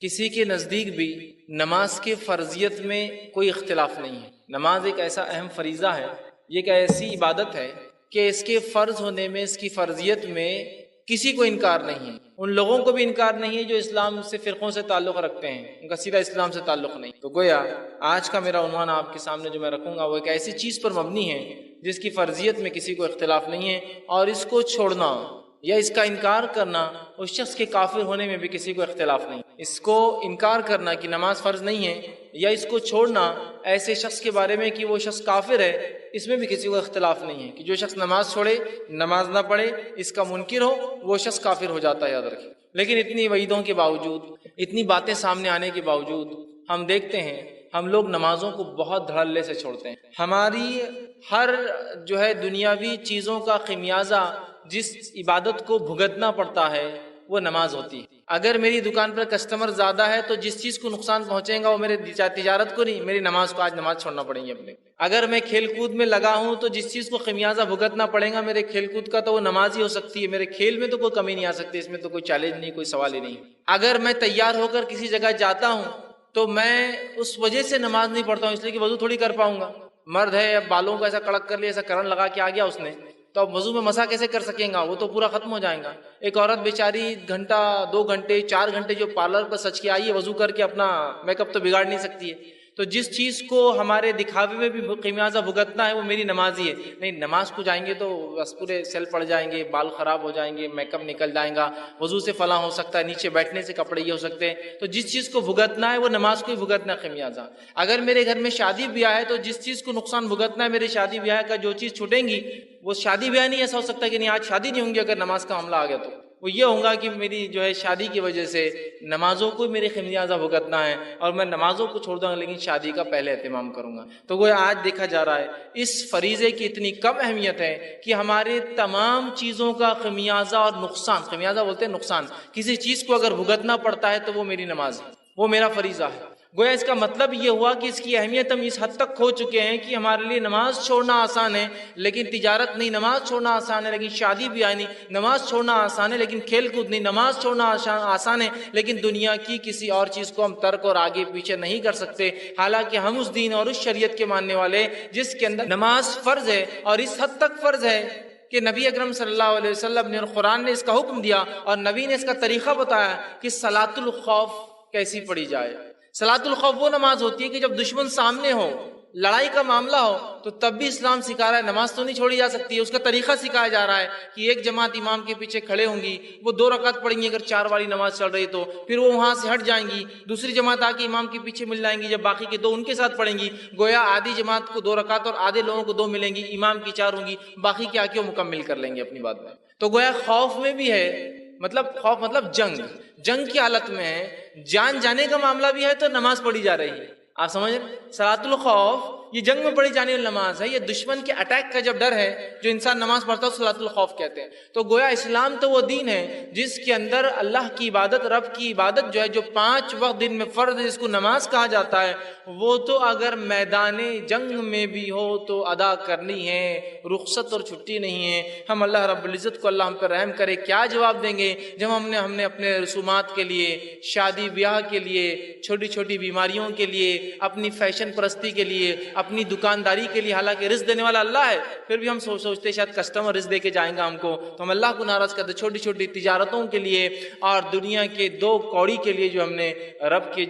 کسی کے نزدیک بھی نماز کے فرضیت میں کوئی اختلاف نہیں ہے۔ نماز ایک ایسا اہم فریضہ ہے، یہ ایک ایسی عبادت ہے کہ اس کے فرض ہونے میں، اس کی فرضیت میں کسی کو انکار نہیں ہے۔ ان لوگوں کو بھی انکار نہیں ہے جو اسلام سے فرقوں سے تعلق رکھتے ہیں، ان کا سیدھا اسلام سے تعلق نہیں۔ تو گویا آج کا میرا عنوان آپ کے سامنے جو میں رکھوں گا وہ ایک ایسی چیز پر مبنی ہے جس کی فرضیت میں کسی کو اختلاف نہیں ہے، اور اس کو چھوڑنا یا اس کا انکار کرنا اس شخص کے کافر ہونے میں بھی کسی کو اختلاف نہیں۔ اس کو انکار کرنا کہ نماز فرض نہیں ہے یا اس کو چھوڑنا ایسے شخص کے بارے میں کہ وہ شخص کافر ہے، اس میں بھی کسی کو اختلاف نہیں ہے کہ جو شخص نماز چھوڑے، نماز نہ پڑھے، اس کا منکر ہو، وہ شخص کافر ہو جاتا ہے، یاد رکھیں۔ لیکن اتنی وعیدوں کے باوجود، اتنی باتیں سامنے آنے کے باوجود ہم دیکھتے ہیں ہم لوگ نمازوں کو بہت دھڑلے سے چھوڑتے ہیں۔ ہماری ہر دنیاوی چیزوں کا خمیازہ جس عبادت کو بھگتنا پڑتا ہے وہ نماز ہوتی ہے۔ اگر میری دکان پر کسٹمر زیادہ ہے تو جس چیز کو نقصان پہنچے گا وہ میرے تجارت کو نہیں، میری نماز کو آج نماز چھوڑنا پڑیں گی اپنے۔ اگر میں کھیل کود میں لگا ہوں تو جس چیز کو خمیازہ بھگتنا پڑے گا میرے کھیل کود کا تو وہ نماز ہی ہو سکتی ہے۔ میرے کھیل میں تو کوئی کمی نہیں آ سکتی، اس میں تو کوئی چیلنج نہیں، کوئی سوال ہی نہیں۔ اگر میں تیار ہو کر کسی جگہ جاتا ہوں تو میں اس وجہ سے نماز نہیں پڑھتا ہوں اس لیے کہ وضو تھوڑی کر پاؤں گا۔ مرد ہے، اب بالوں کو ایسا کڑک کر لیا، ایسا کرن لگا کے آ گیا اس نے، تو اب وضو میں مسح کیسے کر سکیں گا؟ وہ تو پورا ختم ہو جائے گا۔ ایک عورت بیچاری گھنٹہ، 2 گھنٹے، 4 گھنٹے جو پارلر پر سج کے آئی ہے، وضو کر کے اپنا میک اپ تو بگاڑ نہیں سکتی ہے۔ تو جس چیز کو ہمارے دکھاوے میں بھی خمیازہ بھگتنا ہے وہ میری نماز ہی ہے۔ نہیں، نماز کو جائیں گے تو بس پورے سیل پڑ جائیں گے، بال خراب ہو جائیں گے، میک اپ نکل جائے گا، وضو سے فلاں ہو سکتا ہے، نیچے بیٹھنے سے کپڑے یہ ہو سکتے ہیں۔ تو جس چیز کو بھگتنا ہے وہ نماز کو ہی بھگتنا ہے خمیازہ۔ اگر میرے گھر میں شادی بیاہ ہے تو جس چیز کو نقصان بھگتنا ہے میرے شادی بیاہ کا، جو چیز چھوٹیں گی وہ شادی بیاہ نہیں ایسا ہو سکتا کہ نہیں آج شادی نہیں ہوں گی اگر نماز کا معاملہ آ گیا، تو وہ یہ ہوگا کہ میری شادی کی وجہ سے نمازوں کو میرے خمیازہ بھگتنا ہے اور میں نمازوں کو چھوڑ دوں گا لیکن شادی کا پہلے اہتمام کروں گا۔ تو وہ آج دیکھا جا رہا ہے اس فریضے کی اتنی کم اہمیت ہے کہ ہمارے تمام چیزوں کا خمیازہ اور نقصان، خمیازہ بولتے ہیں نقصان، کسی چیز کو اگر بھگتنا پڑتا ہے تو وہ میری نماز ہے، وہ میرا فریضہ ہے۔ گویا اس کا مطلب یہ ہوا کہ اس کی اہمیت ہم اس حد تک کھو چکے ہیں کہ ہمارے لیے نماز چھوڑنا آسان ہے لیکن تجارت نہیں، نماز چھوڑنا آسان ہے لیکن شادی بیاہ نہیں، نماز چھوڑنا آسان ہے لیکن کھیل کود نہیں، نماز چھوڑنا آسان ہے لیکن دنیا کی کسی اور چیز کو ہم ترک اور آگے پیچھے نہیں کر سکتے۔ حالانکہ ہم اس دین اور اس شریعت کے ماننے والے جس کے اندر نماز فرض ہے، اور اس حد تک فرض ہے کہ نبی اکرم صلی اللہ علیہ وسلم نے اور قرآن نے اس کا حکم دیا اور نبی نے اس کا طریقہ بتایا کہ صلاۃ الخوف کیسی پڑھی جائے۔ صلاۃ الخوف وہ نماز ہوتی ہے کہ جب دشمن سامنے ہو، لڑائی کا معاملہ ہو، تو تب بھی اسلام سکھا رہا ہے نماز تو نہیں چھوڑی جا سکتی ہے۔ اس کا طریقہ سکھایا جا رہا ہے کہ ایک جماعت امام کے پیچھے کھڑے ہوں گی، وہ 2 رکعت پڑھیں گی اگر 4 والی نماز چل رہی تو، پھر وہ وہاں سے ہٹ جائیں گی، دوسری جماعت آ کے امام کے پیچھے مل جائیں گی، جب باقی کے 2 ان کے ساتھ پڑھیں گی، گویا آدھی جماعت کو 2 رکعت اور آدھے لوگوں کو 2 ملیں گی، امام کی 4 ہوں گی، باقی کے آ کے وہ مکمل کر لیں گے اپنی بات میں۔ تو گویا خوف میں بھی ہے، خوف مطلب جنگ کی حالت میں ہے، جان جانے کا معاملہ بھی ہے تو نماز پڑھی جا رہی ہے۔ آپ سمجھ رہے؟ صلاۃ الخوف یہ جنگ میں پڑھی جانے والی نماز ہے، یہ دشمن کے اٹیک کا جب ڈر ہے جو انسان نماز پڑھتا ہے صلاۃ الخوف کہتے ہیں۔ تو گویا اسلام تو وہ دین ہے جس کے اندر اللہ کی عبادت، رب کی عبادت جو 5 وقت دن میں فرض ہے جس کو نماز کہا جاتا ہے، وہ تو اگر میدان جنگ میں بھی ہو تو ادا کرنی ہے، رخصت اور چھٹی نہیں ہے۔ ہم اللہ رب العزت کو، اللہ ہم پر رحم کرے، کیا جواب دیں گے جب ہم نے اپنے رسومات کے لیے، شادی بیاہ کے لیے، چھوٹی چھوٹی بیماریوں کے لیے، اپنی فیشن پرستی کے لیے، اپنی دکانداری کے لیے، حالانکہ رزق دینے والا اللہ ہے، پھر بھی ہم سوچتے شاید کسٹمر رزق دے کے جائیں گا ہم کو، تو ہم اللہ کو ناراض کرتے۔ چھوٹی چھوٹی تجارتوں کے لیے اور دنیا کے 2 کوڑی کے لیے جو ہم نے رب کے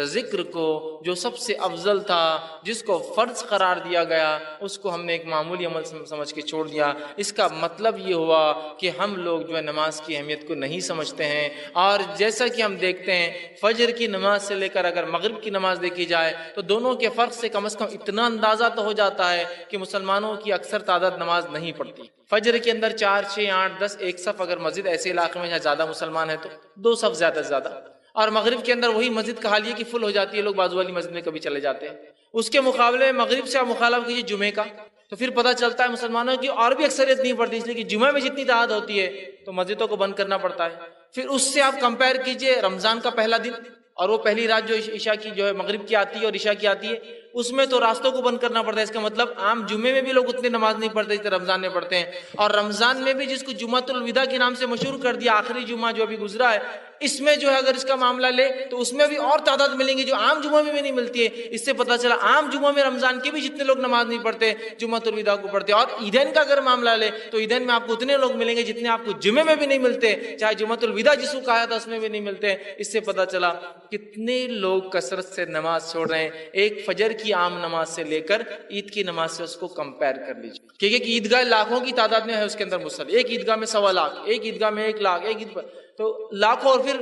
ذکر کو، جو سب سے افضل تھا، جس کو فرض قرار دیا گیا، اس کو ہم نے ایک معمولی عمل سمجھ کے چھوڑ دیا۔ اس کا مطلب یہ ہوا کہ ہم لوگ نماز کی اہمیت کو نہیں سمجھتے ہیں، اور جیسا کہ ہم دیکھتے ہیں فجر کی نماز سے لے کر اگر مغرب کی نماز دیکھی جائے تو دونوں کے فرق سے کم از کم اتنا اندازہ تو ہو جاتا ہے کہ مسلمانوں کی اکثر تعداد نماز نہیں پڑھتی۔ فجر کے اندر 4، 6، 8، 10 ایک صف، اگر مسجد ایسے علاقے میں جہاں زیادہ مسلمان ہیں تو 2 صف زیادہ سے زیادہ، اور مغرب کے اندر وہی مسجد کا حال یہ کہ فل ہو جاتی ہے، لوگ بازو والی مسجد میں کبھی چلے جاتے ہیں۔ اس کے مقابلے میں مغرب سے آپ مخالفت کیجیے جمعے کا تو پھر پتہ چلتا ہے مسلمانوں کی اور بھی اکثریت نہیں پڑتی، اس لیے کہ جمعہ میں جتنی تعداد ہوتی ہے تو مسجدوں کو بند کرنا پڑتا ہے۔ پھر اس سے آپ کمپیئر کیجئے رمضان کا پہلا دن اور وہ پہلی رات جو عشاء کی مغرب کی آتی ہے اور عشاء کی آتی ہے، اس میں تو راستوں کو بند کرنا پڑتا ہے. اس کا مطلب عام جمعے میں بھی لوگ اتنی نماز نہیں پڑھتے جتنے رمضان میں پڑھتے ہیں. اور رمضان میں بھی جس کو جمعۃ الوداع کے نام سے مشہور کر دیا, آخری جمعہ جو ابھی گزرا ہے, اس میں جو ہے اگر اس کا معاملہ لے تو اس میں بھی اور تعداد ملیں گی جو عام جمعہ میں بھی نہیں ملتی ہے. اس سے پتہ چلا عام جمعہ میں رمضان کے بھی جتنے لوگ نماز نہیں پڑھتے جمعۃ الوداع کو پڑھتے. اور عیدین کا اگر معاملہ لے تو عیدین میں آپ کو اتنے لوگ ملیں گے جتنے آپ کو جمعے میں بھی نہیں ملتے, چاہے جمعۃ الوداع جس کو کہا تھا اس میں بھی نہیں ملتے. اس سے پتہ چلا کتنے لوگ کثرت سے نماز چھوڑ رہے ہیں. ایک فجر کی عام نماز سے لے کر عید کی نماز سے اس کو کمپیئر کر لیجیے, کیونکہ عیدگاہ لاکھوں کی تعداد میں ہے, اس کے اندر مصلی ایک عیدگاہ میں 1.25 لاکھ, ایک عیدگاہ میں 1 لاکھ, ایک عید پر تو لاکھوں. اور پھر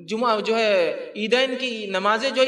جمعہ جو ہے عیدین کی نمازیں جو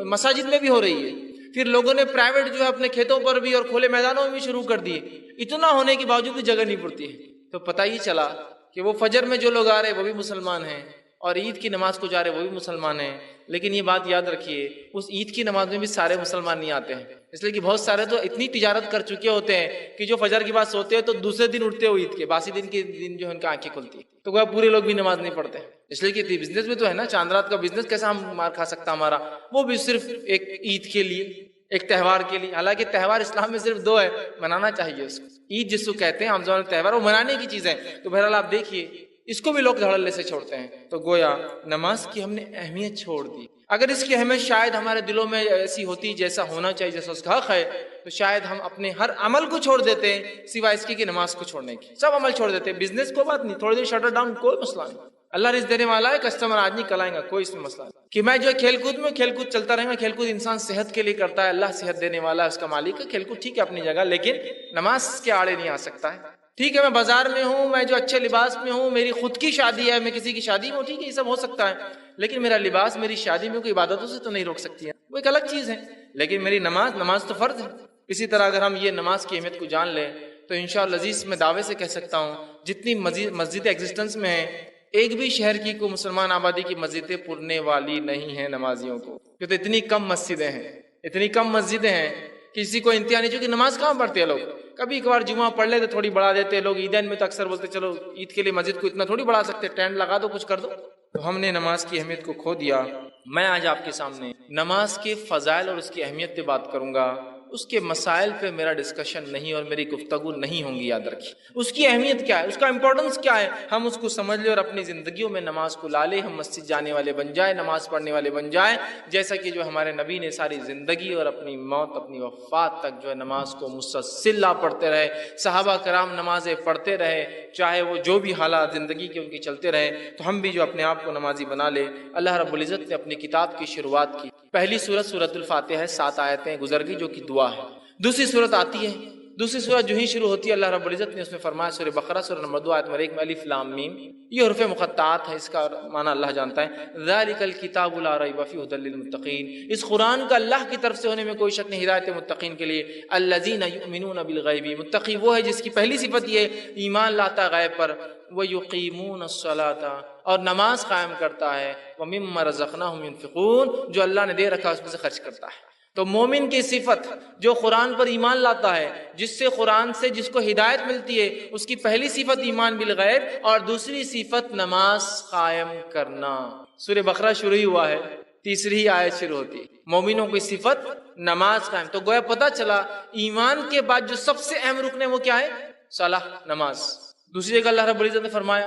مساجد میں بھی ہو رہی ہے. پھر لوگوں نے پرائیویٹ جو ہے اپنے کھیتوں پر بھی اور کھلے میدانوں میں بھی شروع کر دیے. اتنا ہونے کے باوجود بھی جگہ نہیں پڑتی ہے. تو پتہ ہی چلا کہ وہ فجر میں جو لوگ آ رہے ہیں وہ بھی مسلمان ہیں, اور عید کی نماز کو جا رہے وہ بھی مسلمان ہیں. لیکن یہ بات یاد رکھیے, اس عید کی نماز میں بھی سارے مسلمان نہیں آتے ہیں, اس لیے کہ بہت سارے تو اتنی تجارت کر چکے ہوتے ہیں کہ جو فجر کے بعد سوتے ہیں تو دوسرے دن اٹھتے ہو عید کے باسی دن کے دن جو ہے ان کی آنکھیں کھلتی ہیں, تو وہ پورے لوگ بھی نماز نہیں پڑھتے. اس لیے کہ بزنس بھی تو ہے نا, چاند رات کا بزنس کیسا ہم مار کھا سکتا ہمارا, وہ بھی صرف ایک عید کے لیے, ایک تہوار کے لیے. حالانکہ تہوار اسلام میں صرف 2 ہے, منانا چاہیے اس کو. عید جس کو کہتے ہیں عام زبان میں تہوار, وہ منانے کی چیز ہے. تو بہرحال آپ دیکھیے اس کو بھی لوگ دھڑلے سے چھوڑتے ہیں. تو گویا نماز کی ہم نے اہمیت چھوڑ دی. اگر اس کی اہمیت شاید ہمارے دلوں میں ایسی ہوتی جیسا ہونا چاہیے, جیسا اس کا حق ہے, تو شاید ہم اپنے ہر عمل کو چھوڑ دیتے ہیں سوائے اس کی کہ نماز کو چھوڑنے کی. سب عمل چھوڑ دیتے ہیں. بزنس کو بات نہیں, تھوڑی دیر شٹر ڈاؤن, کوئی مسئلہ نہیں. اللہ رزق دینے والا ہے, کسٹمر آج نہیں کل آئیں گا, کوئی اس میں مسئلہ نہیں. کہ میں جو ہے کھیل کود میں, کھیل کود چلتا رہے گا. کھیل کود انسان صحت کے لیے کرتا ہے, اللہ صحت دینے والا ہے, اس کا مالک ہے. کھیل کود ٹھیک ہے اپنی جگہ, لیکن نماز کے آڑے نہیں آ سکتا ہے. ٹھیک ہے میں بازار میں ہوں, میں جو اچھے لباس میں ہوں, میری خود کی شادی ہے, میں کسی کی شادی میں ہوں, ٹھیک ہے یہ سب ہو سکتا ہے, لیکن میرا لباس میری شادی میں کوئی عبادتوں سے تو نہیں روک سکتی ہے, وہ ایک الگ چیز ہے. لیکن میری نماز تو فرض ہے. اسی طرح اگر ہم یہ نماز کی اہمیت کو جان لیں تو انشاءاللہ عزیز میں دعوے سے کہہ سکتا ہوں جتنی مسجد ایگزسٹنس میں ہیں, ایک بھی شہر کی کوئی مسلمان آبادی کی مسجدیں پرنے والی نہیں ہیں نمازیوں کو. کیونکہ اتنی کم مسجدیں ہیں, اتنی کم مسجدیں ہیں, کسی کو انتہا نہیں. چونکہ نماز کہاں پڑھتے ہیں لوگ, کبھی کبھار جمعہ پڑھ لے تو تھوڑی بڑھا دیتے لوگ. عیدین میں تو اکثر بولتے چلو عید کے لیے مسجد کو اتنا تھوڑی بڑھا سکتے, ٹینٹ لگا دو, کچھ کر دو. تو ہم نے نماز کی اہمیت کو کھو دیا. میں آج آپ کے سامنے نماز کے فضائل اور اس کی اہمیت پہ بات کروں گا. اس کے مسائل پہ میرا ڈسکشن نہیں اور میری گفتگو نہیں ہوں گی. یاد رکھیے اس کی اہمیت کیا ہے, اس کا امپورٹنس کیا ہے, ہم اس کو سمجھ لیں اور اپنی زندگیوں میں نماز کو لا لیں. ہم مسجد جانے والے بن جائیں, نماز پڑھنے والے بن جائیں, جیسا کہ جو ہمارے نبی نے ساری زندگی اور اپنی موت, اپنی وفات تک جو ہے نماز کو مسلسل پڑھتے رہے. صحابہ کرام نمازیں پڑھتے رہے, چاہے وہ جو بھی حالات زندگی کے ان کی چلتے رہے. تو ہم بھی جو اپنے آپ کو نمازی بنا لے. اللہ رب العزت نے اپنی کتاب کی شروعات کی, پہلی سورت سورۃ الفاتحہ ہے, 7 آیتیں گزر گئی جو کہ دعا ہے. دوسری سورت آتی ہے, دوسری سورت جو ہی شروع ہوتی ہے اللہ رب العزت نے اس میں فرمایا, سورہ بقرہ سورہ نمبر 2 آیت نمبر 1 میں الف لام میم, یہ حروف مقطعات ہے, اس کا معنی اللہ جانتا ہے. ذالک الکتاب لا ریب فیہ ھدی للمتقین, اس قرآن کا اللہ کی طرف سے ہونے میں کوئی شک نہیں, ہدایت متقین کے لیے. الذین یؤمنون بالغیب, متقی وہ ہے جس کی پہلی صفت یہ ہے ایمان لاتا غیب پر. وَيُقِيمُونَ الصَّلَاةَ, اور نماز قائم کرتا ہے. وَمِمَّا رَزَقْنَاهُمْ يُنْفِقُونَ, جو اللہ نے دے رکھا اس میں سے خرچ کرتا ہے. تو مومن کی صفت جو قرآن پر ایمان لاتا ہے, جس سے قرآن سے جس کو ہدایت ملتی ہے, اس کی پہلی صفت ایمان بالغیب, اور دوسری صفت نماز قائم کرنا. سورہ بقرہ شروع ہی ہوا ہے, تیسری ہی آیت شروع ہوتی ہے. مومنوں کی صفت نماز قائم. تو گویا پتہ چلا ایمان کے بعد جو سب سے اہم رکن ہے وہ کیا ہے, صلاح, نماز. دوسری جگہ اللہ رب العزت نے فرمایا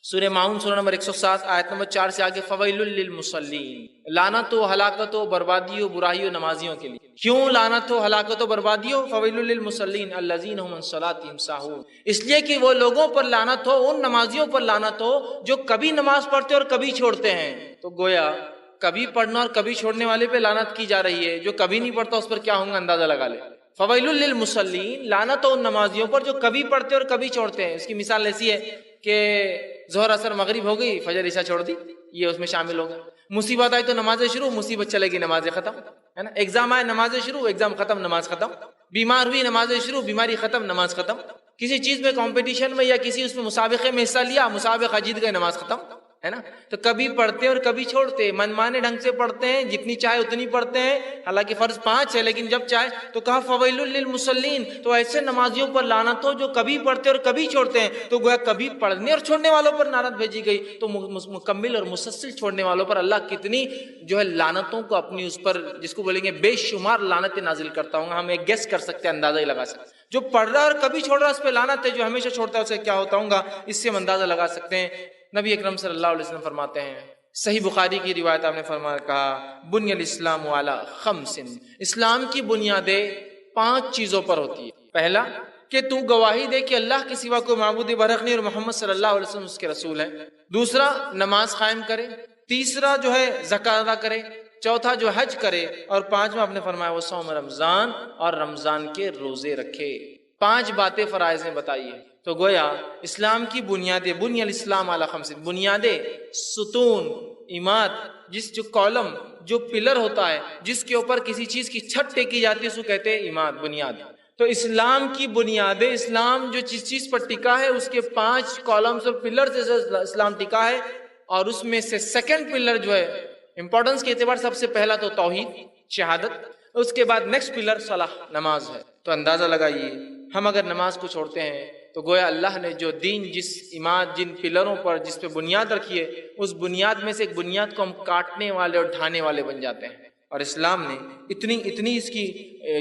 سورہ ماؤن سورہ نمبر 107 آیت نمبر 4 سے آگے, فویل للمصلین, لعنت و ہلاکت و بربادی و برائی و نمازیوں کے لیے. کیوں لعنت و ہلاکت و بربادی ہو؟ فویل للمصلین الذین هم عن صلاتهم ساہون, اس لیے کہ وہ لوگوں پر لعنت ہو, ان نمازیوں پر لعنت ہو جو کبھی نماز پڑھتے اور کبھی چھوڑتے ہیں. تو گویا کبھی پڑھنا اور کبھی چھوڑنے والے پہ لعنت کی جا رہی ہے, جو کبھی نہیں پڑھتا اس پر کیا ہوں گا اندازہ لگا لے. فویل للمصلین, لعنت ہو ان نمازیوں پر جو کبھی پڑھتے اور کبھی چھوڑتے ہیں. اس کی مثال ایسی ہے کہ ظہر اثر مغرب ہو گئی, فجر عشاء چھوڑ دی, یہ اس میں شامل ہوگا. مصیبت آئی تو نمازیں شروع, مصیبت چلے گی نمازیں ختم, ہے نا. ایگزام آئے نمازیں شروع, ایگزام ختم, نماز ختم. بیمار ہوئی نمازیں شروع, بیماری ختم, نماز ختم. کسی چیز میں کمپٹیشن میں یا کسی اس میں مسابقے میں حصہ لیا, مسابقہ جیت گئے, نماز ختم, ہے نا. تو کبھی پڑھتے ہیں اور کبھی چھوڑتے ہیں, منمانے ڈھنگ سے پڑھتے ہیں, جتنی چاہے اتنی پڑھتے ہیں, حالانکہ فرض 5 ہے لیکن جب چاہے. تو کہا فویل للمصلین, تو ایسے نمازیوں پر لعنت ہو جو کبھی پڑھتے اور کبھی چھوڑتے ہیں. تو گویا کبھی پڑھنے اور چھوڑنے والوں پر لعنت بھیجی گئی, تو مکمل اور مسلسل چھوڑنے والوں پر اللہ کتنی جو ہے لعنتوں کو اپنی اس پر, جس کو بولیں گے بے شمار لعنتیں نازل کرتا ہوں. ہم ایک گیس کر سکتے ہیں, اندازہ ہی لگا سکتے ہیں. جو پڑھ رہا ہے اور کبھی چھوڑ رہا ہے اس پہ لعنت ہے, جو ہمیشہ چھوڑتا ہے اسے کیا ہوتا ہوں گا, اس سے ہم اندازہ لگا سکتے ہیں. نبی اکرم صلی اللہ علیہ وسلم فرماتے ہیں, صحیح بخاری کی روایت آپ نے فرمایا, کہا بنی الاسلام علی خمس, اسلام کی بنیادیں 5 چیزوں پر ہوتی ہے. پہلا کہ تو گواہی دے کہ اللہ کے سوا کوئی معبود برحق نہیں اور محمد صلی اللہ علیہ وسلم اس کے رسول ہیں. دوسرا نماز قائم کرے. تیسرا جو ہے زکوٰۃ ادا کرے. چوتھا جو حج کرے. اور 5واں آپ نے فرمایا وہ صوم رمضان, اور رمضان کے روزے رکھے. 5 باتیں فرائض نے بتائی ہے. تو گویا اسلام کی بنیادیں, بنی الاسلام علی خمس, بنیادیں, ستون, عماد, جس جو کالم, جو پلر ہوتا ہے جس کے اوپر کسی چیز کی چھت ٹیکی جاتی ہے اس کو کہتے ہیں عماد, بنیاد. تو اسلام کی بنیادیں, اسلام جو جس چیز پر ٹکا ہے اس کے 5 کالمز اور پلر سے اسلام ٹکا ہے. اور اس میں سے سیکنڈ پلر جو ہے امپورٹنس کے اعتبار سب سے پہلا تو توحید, شہادت. اس کے بعد نیکسٹ پلر صلاح, نماز ہے. تو اندازہ لگائیے ہم اگر نماز کو چھوڑتے ہیں تو گویا اللہ نے جو دین, جس عماد, جن پلروں پر, جس پہ بنیاد رکھی ہے, اس بنیاد میں سے ایک بنیاد کو ہم کاٹنے والے اور ڈھانے والے بن جاتے ہیں. اور اسلام نے اتنی اس کی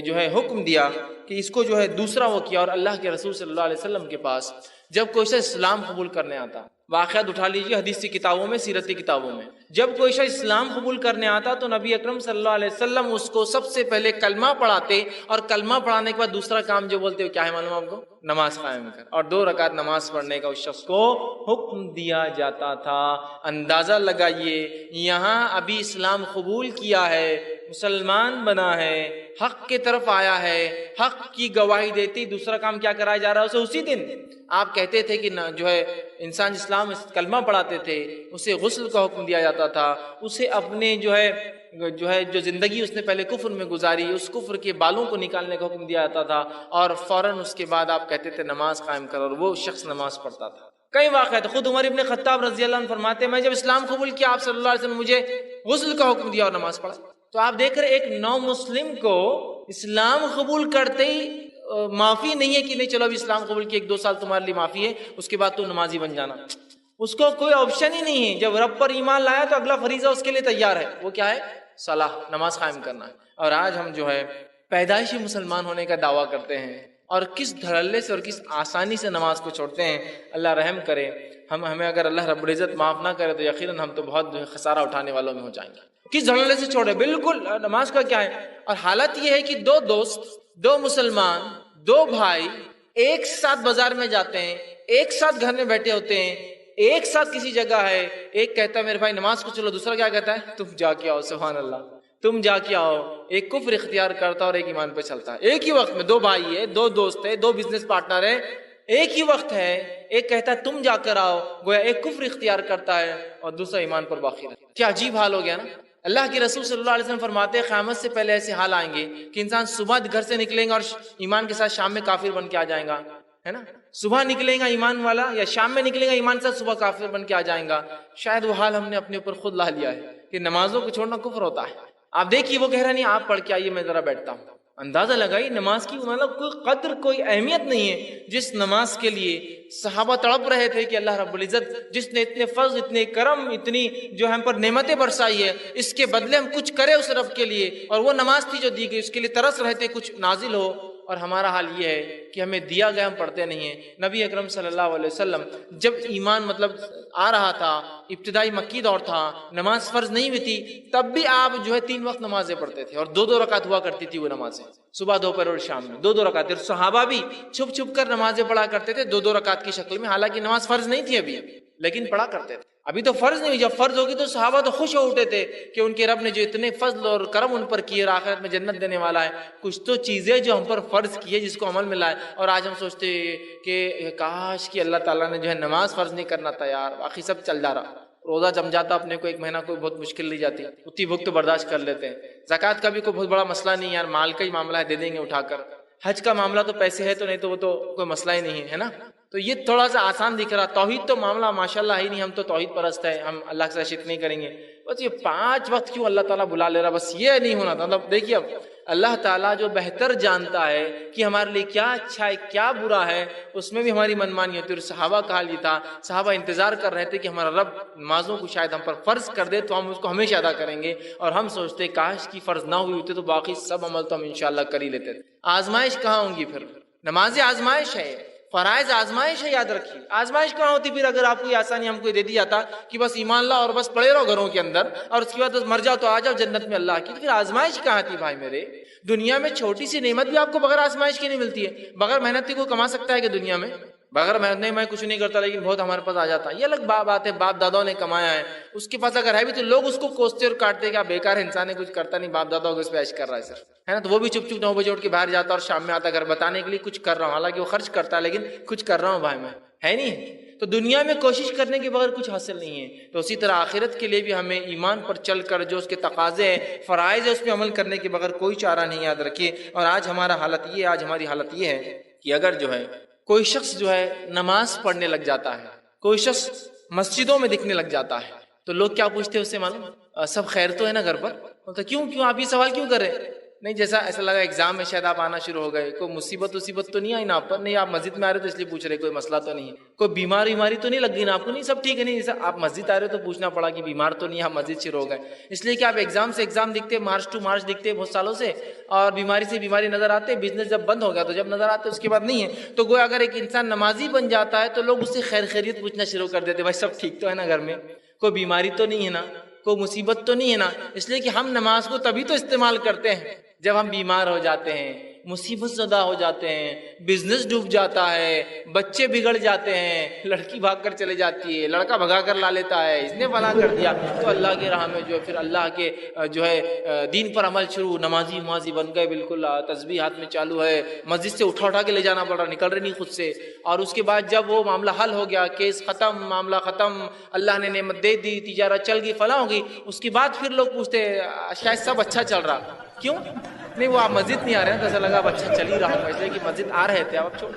جو ہے حکم دیا کہ اس کو جو ہے دوسرا وہ کیا. اور اللہ کے رسول صلی اللہ علیہ وسلم کے پاس جب کوئی شخص اسلام قبول کرنے آتا, واقعات اٹھا لیجیے حدیثی کتابوں میں, سیرتی کتابوں میں, جب کوئی شخص اسلام قبول کرنے آتا تو نبی اکرم صلی اللہ علیہ وسلم اس کو سب سے پہلے کلمہ پڑھاتے, اور کلمہ پڑھانے کے بعد دوسرا کام جو بولتے ہو کیا ہے معلوم آپ کو, نماز قائم کر. اور 2 رکعت نماز پڑھنے کا اس شخص کو حکم دیا جاتا تھا. اندازہ لگائیے یہاں ابھی اسلام قبول کیا ہے, مسلمان بنا ہے, حق کی طرف آیا ہے, حق کی گواہی دیتی, دوسرا کام کیا کرایا جا رہا ہے اسے اسی دن. آپ کہتے تھے کہ جو ہے انسان اسلام کلمہ پڑھاتے تھے, اسے غسل کا حکم دیا جاتا تھا, اسے اپنے جو زندگی اس نے پہلے کفر میں گزاری, اس کفر کے بالوں کو نکالنے کا حکم دیا جاتا تھا, اور فوراً اس کے بعد آپ کہتے تھے نماز قائم کرو, اور وہ شخص نماز پڑھتا تھا. کئی واقعات, خود عمر ابن خطاب رضی اللہ عنہ فرماتے ہیں میں جب اسلام قبول کیا آپ صلی اللہ علیہ وسلم مجھے غسل کا حکم دیا اور نماز پڑھا. تو آپ دیکھ رہے ایک نو مسلم کو اسلام قبول کرتے ہی معافی نہیں ہے کہ نہیں چلو ابھی اسلام قبول کیا 1-2 سال تمہارے لیے معافی ہے, اس کے بعد تو نمازی بن جانا. اس کو کوئی آپشن ہی نہیں ہے. جب رب پر ایمان لایا تو اگلا فریضہ اس کے لیے تیار ہے, وہ کیا ہے, صلاح, نماز قائم کرنا ہے. اور آج ہم جو ہے پیدائشی مسلمان ہونے کا دعویٰ کرتے ہیں, اور کس دھڑلے سے اور کس آسانی سے نماز کو چھوڑتے ہیں. اللہ رحم کرے, ہمیں اگر اللہ رب العزت معاف نہ کرے تو یقیناً ہم تو بہت خسارہ اٹھانے والوں میں ہو جائیں گے. کس دھڑلے سے چھوڑے, بالکل نماز کا کیا ہے. اور حالت یہ ہے کہ 2 دوست, 2 مسلمان, 2 بھائی ایک ساتھ بازار میں جاتے ہیں, ایک ساتھ گھر میں بیٹھے ہوتے ہیں, ایک ساتھ کسی جگہ ہے, ایک کہتا ہے میرے بھائی نماز کو چلو, دوسرا کیا کہتا ہے تم جا کے آؤ, سبحان اللہ, تم جا کے آؤ. ایک کفر اختیار کرتا ہے اور ایک ایمان پہ چلتا ہے. ایک ہی وقت میں 2 بھائی ہے, 2 دوست ہے, 2 بزنس پارٹنر ہے, ایک ہی وقت ہے, ایک کہتا ہے تم جا کر آؤ, گویا ایک کفر اختیار کرتا ہے اور دوسرا ایمان پر باقی رہتا ہے. کیا عجیب حال ہو گیا نا. اللہ کے رسول صلی اللہ علیہ وسلم فرماتے ہیں قیامت سے پہلے ایسے حال آئیں گے کہ انسان صبح گھر سے نکلیں گا اور ایمان کے ساتھ شام میں کافر بن کے آ جائیں گا, ہے نا. صبح نکلیں گا ایمان والا, یا شام میں نکلیں گا ایمان سے, صبح کافر بن کے آ جائیں گا. شاید وہ حال ہم نے اپنے اوپر خود لا لیا ہے کہ نمازوں کو چھوڑنا کفر ہوتا ہے. آپ دیکھیے وہ کہہ رہا نہیں آپ پڑھ کے آئیے میں ذرا بیٹھتا ہوں. اندازہ لگائی نماز کی مطلب کوئی قدر, کوئی اہمیت نہیں ہے, جس نماز کے لیے صحابہ تڑپ رہے تھے کہ اللہ رب العزت جس نے اتنے فضل, اتنے کرم, اتنی جو ہم پر نعمتیں برسائی ہے, اس کے بدلے ہم کچھ کرے اس رب کے لیے. اور وہ نماز تھی جو دی گئی, اس کے لیے ترس رہے تھے کچھ نازل ہو. اور ہمارا حال یہ ہے کہ ہمیں دیا گیا, ہم پڑھتے نہیں ہیں. نبی اکرم صلی اللہ علیہ وسلم جب ایمان مطلب آ رہا تھا, ابتدائی مکی دور تھا, نماز فرض نہیں ہوئی تھی, تب بھی آپ جو ہے 3 وقت نمازیں پڑھتے تھے, اور 2-2 رکعت ہوا کرتی تھی وہ نمازیں, صبح دوپہر اور شام میں 2-2 رکعت. اور صحابہ بھی چھپ چھپ کر نمازیں پڑھا کرتے تھے 2-2 رکعت کی شکل میں, حالانکہ نماز فرض نہیں تھی ابھی, لیکن پڑھا کرتے تھے. ابھی تو فرض نہیں ہوئی, جب فرض ہوگی تو صحابہ تو خوش ہو اٹھے تھے کہ ان کے رب نے جو اتنے فضل اور کرم ان پر کیے اور آخرت میں جنت دینے والا ہے. کچھ تو چیزیں جو ہم پر فرض کی ہے جس کو عمل میں لائے, اور آج ہم سوچتے کہ کاش کہ اللہ تعالیٰ نے جو ہے نماز فرض نہیں کرنا تھا یار, باقی سب چل جا رہا. روزہ جم جاتا اپنے کو 1 مہینہ, کوئی بہت مشکل نہیں جاتی, اتنی بھوک تو برداشت کر لیتے ہیں. زکوٰۃ کا بھی کوئی بہت بڑا مسئلہ نہیں یار, مال کا ہی معاملہ ہے, دے دیں گے اٹھا کر. حج کا معاملہ تو پیسے ہے تو, نہیں تو وہ تو کوئی مسئلہ ہی نہیں ہے, ہے نا. تو یہ تھوڑا سا آسان دکھ رہا. توحید تو معاملہ ماشاءاللہ ہی نہیں, ہم تو توحید پرست ہے, ہم اللہ سے شرک نہیں کریں گے. بس یہ 5 وقت کیوں اللہ تعالیٰ بلا لے رہا, بس یہ نہیں ہونا تھا. مطلب دیکھیے اب اللہ تعالیٰ جو بہتر جانتا ہے کہ ہمارے لیے کیا اچھا ہے کیا برا ہے, اس میں بھی ہماری منمانی ہوتی ہے. اور صحابہ کا حال یہ تھا, صحابہ انتظار کر رہے تھے کہ ہمارا رب نمازوں کو شاید ہم پر فرض کر دے تو ہم اس کو ہمیشہ ادا کریں گے, اور ہم سوچتے کاش کی فرض نہ ہوئی ہوتے تو باقی سب عمل تو ہم انشاءاللہ کر ہی لیتے تھے. آزمائش کہاں ہوں گی پھر؟ نماز آزمائش ہے, فرائض آزمائش ہے, یاد رکھیے. آزمائش کہاں ہوتی پھر اگر آپ کو یہ آسانی ہم کو دے دی جاتا کہ بس ایمان لا اور بس پڑے رہو گھروں کے اندر اور اس کے بعد مر جاؤ تو آ جاؤ جنت میں اللہ کی, تو پھر آزمائش کہاں تھی بھائی میرے؟ دنیا میں چھوٹی سی نعمت بھی آپ کو بغیر آزمائش کی نہیں ملتی ہے. بغیر محنت کے کوئی کما سکتا ہے کہ دنیا میں؟ بغیر محنت نہیں, میں کچھ نہیں کرتا لیکن بہت ہمارے پاس آ جاتا ہے, یہ الگ بات ہے. باپ داداؤں نے کمایا ہے, اس کے پاس اگر ہے بھی تو لوگ اس کو کوستے اور کاٹتے کہ بیکار انسان ہے, کچھ کرتا نہیں, باپ داداؤں کو اس پہ عیش کر رہا ہے صرف, ہے نا. تو وہ بھی چپ چپ 9 بجے اٹھ کے باہر جاتا اور شام میں آتا گھر بتانے کے لیے کچھ کر رہا ہوں, حالانکہ وہ خرچ کرتا ہے لیکن کچھ کر رہا ہوں بھائی میں, ہے نہیں. تو دنیا میں کوشش کرنے کے بغیر کچھ حاصل نہیں ہے. تو اسی طرح آخرت کے لیے بھی ہمیں ایمان پر چل کر جو اس کے تقاضے ہیں فرائض ہے اس پہ عمل کرنے کے بغیر کوئی چارہ نہیں, یاد رکھیے. اور آج ہماری حالت یہ ہے کہ اگر جو ہے کوئی شخص جو ہے نماز پڑھنے لگ جاتا ہے, کوئی شخص مسجدوں میں دکھنے لگ جاتا ہے, تو لوگ کیا پوچھتے ہیں اس سے معلوم, سب خیر تو ہے نا گھر پر؟ تو کیوں آپ یہ سوال کیوں کر رہے ہیں؟ نہیں, جیسا ایسا لگا ایگزام میں شاید آپ آنا شروع ہو گئے, کوئی مصیبت تو نہیں آئی نا آپ پر؟ نہیں, آپ مسجد میں آ رہے تو اس لیے پوچھ رہے, کوئی مسئلہ تو نہیں ہے, کوئی بیماری تو نہیں لگ گئی نا آپ کو؟ نہیں, سب ٹھیک ہے. نہیں, جیسا آپ مسجد آ رہے تو پوچھنا پڑا کہ بیمار تو نہیں, آپ مسجد شروع ہو گئے, اس لیے کہ آپ ایگزام سے ایگزام دکھتے, مارچ ٹو مارچ دکھتے بہت سالوں سے, اور بیماری سے بیماری نظر آتے, بزنس جب بند ہو گیا تو جب نظر آتے اس کے بعد نہیں ہے. تو گویا اگر ایک انسان نمازی بن جاتا ہے تو لوگ اس سے خیر خیریت پوچھنا شروع کر دیتے, بھائی سب ٹھیک تو ہے نا گھر میں, کوئی بیماری تو نہیں ہے نا, کوئی مصیبت تو نہیں ہے نا. اس لیے کہ ہم نماز کو تبھی تو استعمال کرتے ہیں جب ہم بیمار ہو جاتے ہیں, مصیبت زدہ ہو جاتے ہیں, بزنس ڈوب جاتا ہے, بچے بگڑ جاتے ہیں, لڑکی بھاگ کر چلے جاتی ہے, لڑکا بھگا کر لا لیتا ہے, اس نے فلاں کر دیا, تو اللہ کے راہ میں جو ہے پھر اللہ کے جو ہے دین پر عمل شروع, نمازی بن گئے بالکل, تسبیح ہاتھ میں چالو ہے, مسجد سے اٹھا کے لے جانا پڑ رہا, نکل رہے نہیں خود سے. اور اس کے بعد جب وہ معاملہ حل ہو گیا, کیس ختم, معاملہ ختم, اللہ نے نعمت دے دی, تجارت چل گئی, فلاں ہو گئی, اس کے بعد پھر لوگ پوچھتے شاید سب اچھا چل رہا, کیوں نہیں وہ آپ مسجد نہیں آ رہے ہیں, تو ایسا لگا اب اچھا چل ہی رہا ہوں, اس لیے کہ مسجد آ رہے تھے آپ چھوڑ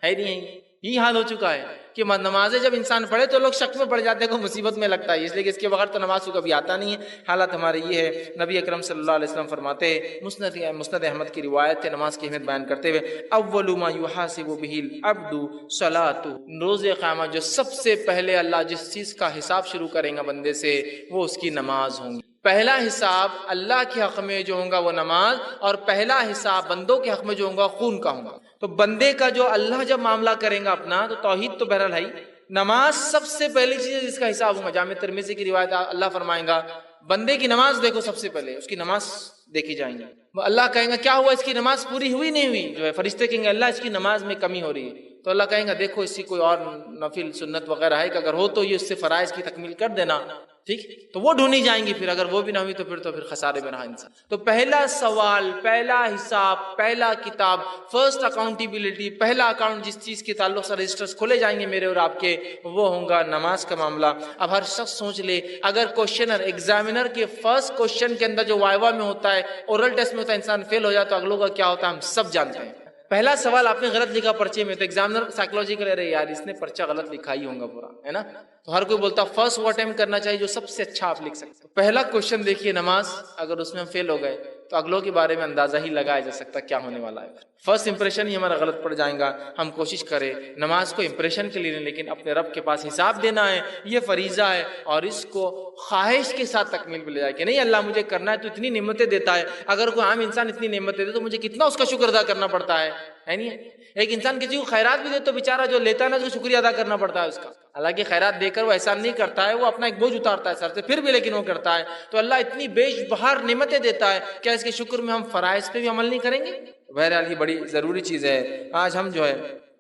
ہے نہیں. یہی حال ہو چکا ہے کہ نمازیں جب انسان پڑھے تو لوگ شک میں پڑ جاتے ہیں, کو مصیبت میں لگتا ہے, اس لیے کہ اس کے بغیر تو نماز کو کبھی آتا نہیں ہے. حالت ہماری یہ ہے. نبی اکرم صلی اللہ علیہ وسلم فرماتے ہیں, مسند احمد کی روایت ہے نماز کی اہمیت بیان کرتے ہوئے, اول ما یحاسب به العبد صلاۃ, روز قیامت جو سب سے پہلے اللہ جس چیز کا حساب شروع کریں گا بندے سے وہ اس کی نماز ہوں گی. پہلا حساب اللہ کے حق میں جو ہوگا وہ نماز, اور پہلا حساب بندوں کے حق میں جو ہوگا خون کا ہوگا. تو بندے کا جو اللہ جب معاملہ کریں گا اپنا, تو توحید تو بہرحال ہے, نماز سب سے پہلی چیز ہے جس کا حساب ہوگا. جامع ترمذی کی روایت اللہ فرمائیں گا بندے کی نماز دیکھو, سب سے پہلے اس کی نماز دیکھی جائیں گی. اللہ کہیں گا کیا ہوا, اس کی نماز پوری ہوئی نہیں ہوئی؟ جو ہے فرشتے کہیں گے اللہ اس کی نماز میں کمی ہو رہی ہے. تو اللہ کہیں گا دیکھو اس کی کوئی اور نفل سنت وغیرہ ہے کہ اگر ہو تو یہ اس سے فرائض کی تکمیل کر دینا, ٹھیک, تو وہ ڈھونڈی جائیں گی. پھر اگر وہ بھی نہ ہوئی تو پھر خسارے میں رہا انسان. تو پہلا سوال, پہلا حساب, پہلا کتاب, فرسٹ اکاؤنٹیبلٹی, پہلا اکاؤنٹ جس چیز کے تعلق سے رجسٹرز کھولے جائیں گے میرے اور آپ کے, وہ ہوگا نماز کا معاملہ. اب ہر شخص سوچ لے, اگر کوشچنر ایگزامینر کے فرسٹ کوشچن کے اندر جو وائوا میں ہوتا ہے, اورل ٹیسٹ میں ہوتا ہے, انسان فیل ہو جائے تو اگلوں کا کیا ہوتا ہے ہم سب جانتے ہیں. پہلا سوال آپ نے غلط لکھا پرچے میں, تو ایگزامنر سائیکولوجی کر رہے یار اس نے پرچہ غلط لکھا ہی ہوگا پورا, ہے نا. تو ہر کوئی بولتا فرسٹ وہ اٹیمپٹ کرنا چاہیے جو سب سے اچھا آپ لکھ سکتے. پہلا کوشچن دیکھیے نماز, اگر اس میں ہم فیل ہو گئے تو اگلوں کے بارے میں اندازہ ہی لگایا جا سکتا کیا ہونے والا ہے. فرسٹ امپریشن ہی ہمارا غلط پڑ جائے گا. ہم کوشش کریں نماز کو امپریشن کے لیے نہیں, لیکن اپنے رب کے پاس حساب دینا ہے, یہ فریضہ ہے, اور اس کو خواہش کے ساتھ تکمیل پہ لے جائے کہ نہیں اللہ مجھے کرنا ہے, تو اتنی نعمتیں دیتا ہے. اگر کوئی عام انسان اتنی نعمتیں دے تو مجھے کتنا اس کا شکر ادا کرنا پڑتا ہے نہیں. ایک انسان کسی کو خیرات بھی دے تو بیچارہ جو لیتا ہے نا اس کو شکریہ ادا کرنا پڑتا ہے اس کا. حالانکہ خیرات دے کر وہ احسان نہیں کرتا ہے, وہ اپنا ایک بوجھ اتارتا ہے سر سے, پھر بھی لیکن وہ کرتا ہے. تو اللہ اتنی بیش بہار نعمتیں دیتا ہے, کیا اس کے شکر میں ہم فرائض پہ بھی عمل نہیں کریں گے؟ بہرحال یہ بڑی ضروری چیز ہے. آج ہم جو ہے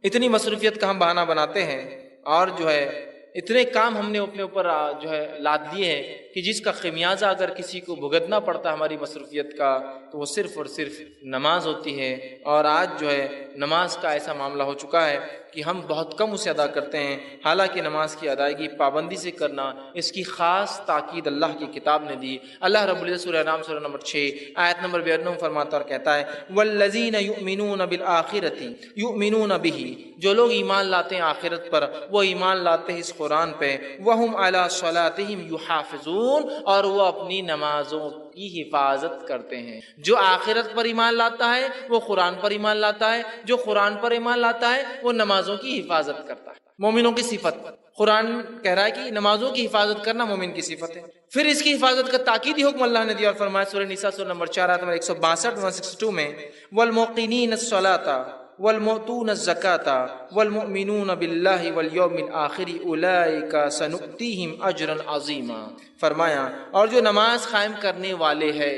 اتنی مصروفیت کا ہم بہانہ بناتے ہیں, اور جو ہے اتنے کام ہم نے اپنے اوپر جو ہے لاد دیے ہیں کہ جس کا خمیازہ اگر کسی کو بھگتنا پڑتا ہے ہماری مصروفیت کا تو وہ صرف اور صرف نماز ہوتی ہے۔ اور آج جو ہے نماز کا ایسا معاملہ ہو چکا ہے کہ ہم بہت کم اسے ادا کرتے ہیں، حالانکہ نماز کی ادائیگی پابندی سے کرنا اس کی خاص تاکید اللہ کی کتاب نے دی۔ اللہ رب العزت سورہ انعام سورہ نمبر 6 آیت نمبر 92 فرماتا اور کہتا ہے والذین یؤمنون بالآخرۃ یؤمنون بہ، جو لوگ ایمان لاتے ہیں آخرت پر وہ ایمان لاتے ہیں اس قرآن پہ، وہم علی صلاتہم یحافظون، اور وہ اپنی نمازوں کی حفاظت کرتے ہیں۔ جو آخرت پر ایمان لاتا ہے وہ قرآن پر ایمان لاتا ہے، جو قرآن پر ایمان لاتا ہے وہ نمازوں کی حفاظت کرتا ہے۔ مومنوں کی صفت قرآن کہہ رہا ہے کہ نمازوں کی حفاظت کرنا مومن کی صفت ہے۔ پھر اس کی حفاظت کا تاکیدی حکم اللہ نے دیا اور فرمایا سورہ نساء سورہ نمبر 4 آیت نمبر 162 162 میں والموقنین الصلاۃ والمؤتون الزکاۃ والمؤمنون باللہ والیوم الآخر اولئک سنؤتیہم اجرا عظیما، فرمایا اور جو نماز قائم کرنے والے ہیں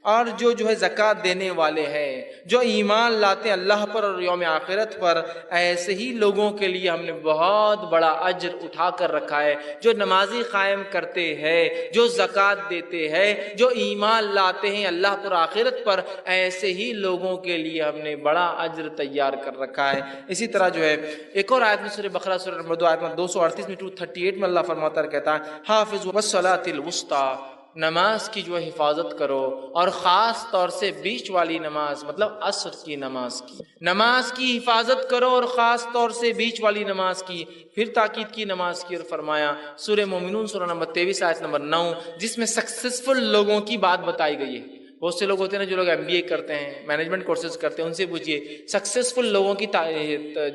اور جو ہے زکوٰۃ دینے والے ہیں، جو ایمان لاتے ہیں اللہ پر اور یوم آخرت پر، ایسے ہی لوگوں کے لیے ہم نے بہت بڑا اجر اٹھا کر رکھا ہے۔ جو نمازی قائم کرتے ہیں، جو زکوٰۃ دیتے ہیں، جو ایمان لاتے ہیں اللہ پر آخرت پر، ایسے ہی لوگوں کے لیے ہم نے بڑا اجر تیار کر رکھا ہے۔ اسی طرح جو ہے ایک اور آیت میں سورہ بقرہ سورہ نمبر 2 آیت میں 238 میں 238 میں اللہ فرماتا ہے کہتا ہے حافظوا الصلاۃ الوسطیٰ، نماز کی جو ہے حفاظت کرو، اور خاص طور سے بیچ والی نماز مطلب عصر کی نماز کی حفاظت کرو، اور خاص طور سے بیچ والی نماز کی۔ پھر تاکید کی نماز کی اور فرمایا سورہ مومنون سورہ نمبر 23 آیت نمبر 9 جس میں سکسیسفل لوگوں کی بات بتائی گئی ہے۔ بہت سے لوگ ہوتے ہیں نا جو لوگ MBA کرتے ہیں، مینجمنٹ کورسز کرتے ہیں، ان سے پوچھئے سکسیسفل لوگوں کی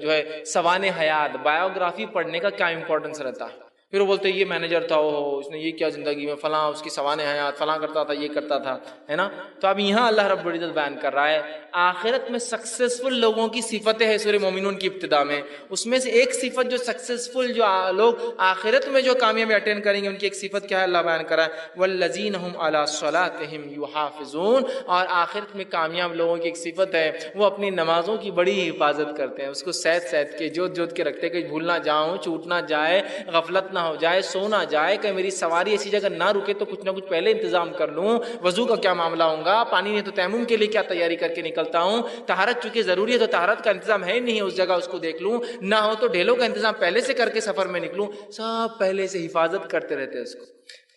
جو ہے سوانح حیات بایوگرافی پڑھنے کا کیا امپورٹنس رہتا ہے؟ پھر وہ بولتے ہیں یہ مینیجر تھا، اس نے یہ کیا زندگی میں، فلاں اس کی سوانح حیات، فلاں کرتا تھا، یہ کرتا تھا، ہے نا۔ تو اب یہاں اللہ رب العزت بیان کر رہا ہے آخرت میں سکسیسفل لوگوں کی صفتیں ہیں سورہ مومنون کی ابتدا میں، اس میں سے ایک صفت جو سکسیسفل جو لوگ آخرت میں جو کامیابی اٹینڈ کریں گے ان کی ایک صفت کیا ہے اللہ بیان کر رہا ہے والذین هم علی صلاتہم یحافظون، اور آخرت میں کامیاب لوگوں کی ایک صفت ہے وہ اپنی نمازوں کی بڑی حفاظت کرتے ہیں، اس کو سید کے جوت کے رکھتے ہیں کہ بھول نہ جاؤں، چھوٹ نہ جائے، غفلت نہ ہو جائے، سو نہ جائے، کہ میری سواری ایسی جگہ نہ رکے تو کچھ نہ کچھ پہلے انتظام کر لوں، وضو کا کیا معاملہ ہوگا، پانی نہیں تو تیمم کے لیے کیا تیاری کر کے نکلتا ہوں، طہارت چونکہ ضروری ہے تو طہارت کا انتظام ہے نہیں اس جگہ اس کو دیکھ لوں، نہ ہو تو ڈھیلوں کا انتظام پہلے سے کر کے سفر میں نکلوں، سب پہلے سے حفاظت کرتے رہتے ہیں۔ اس کو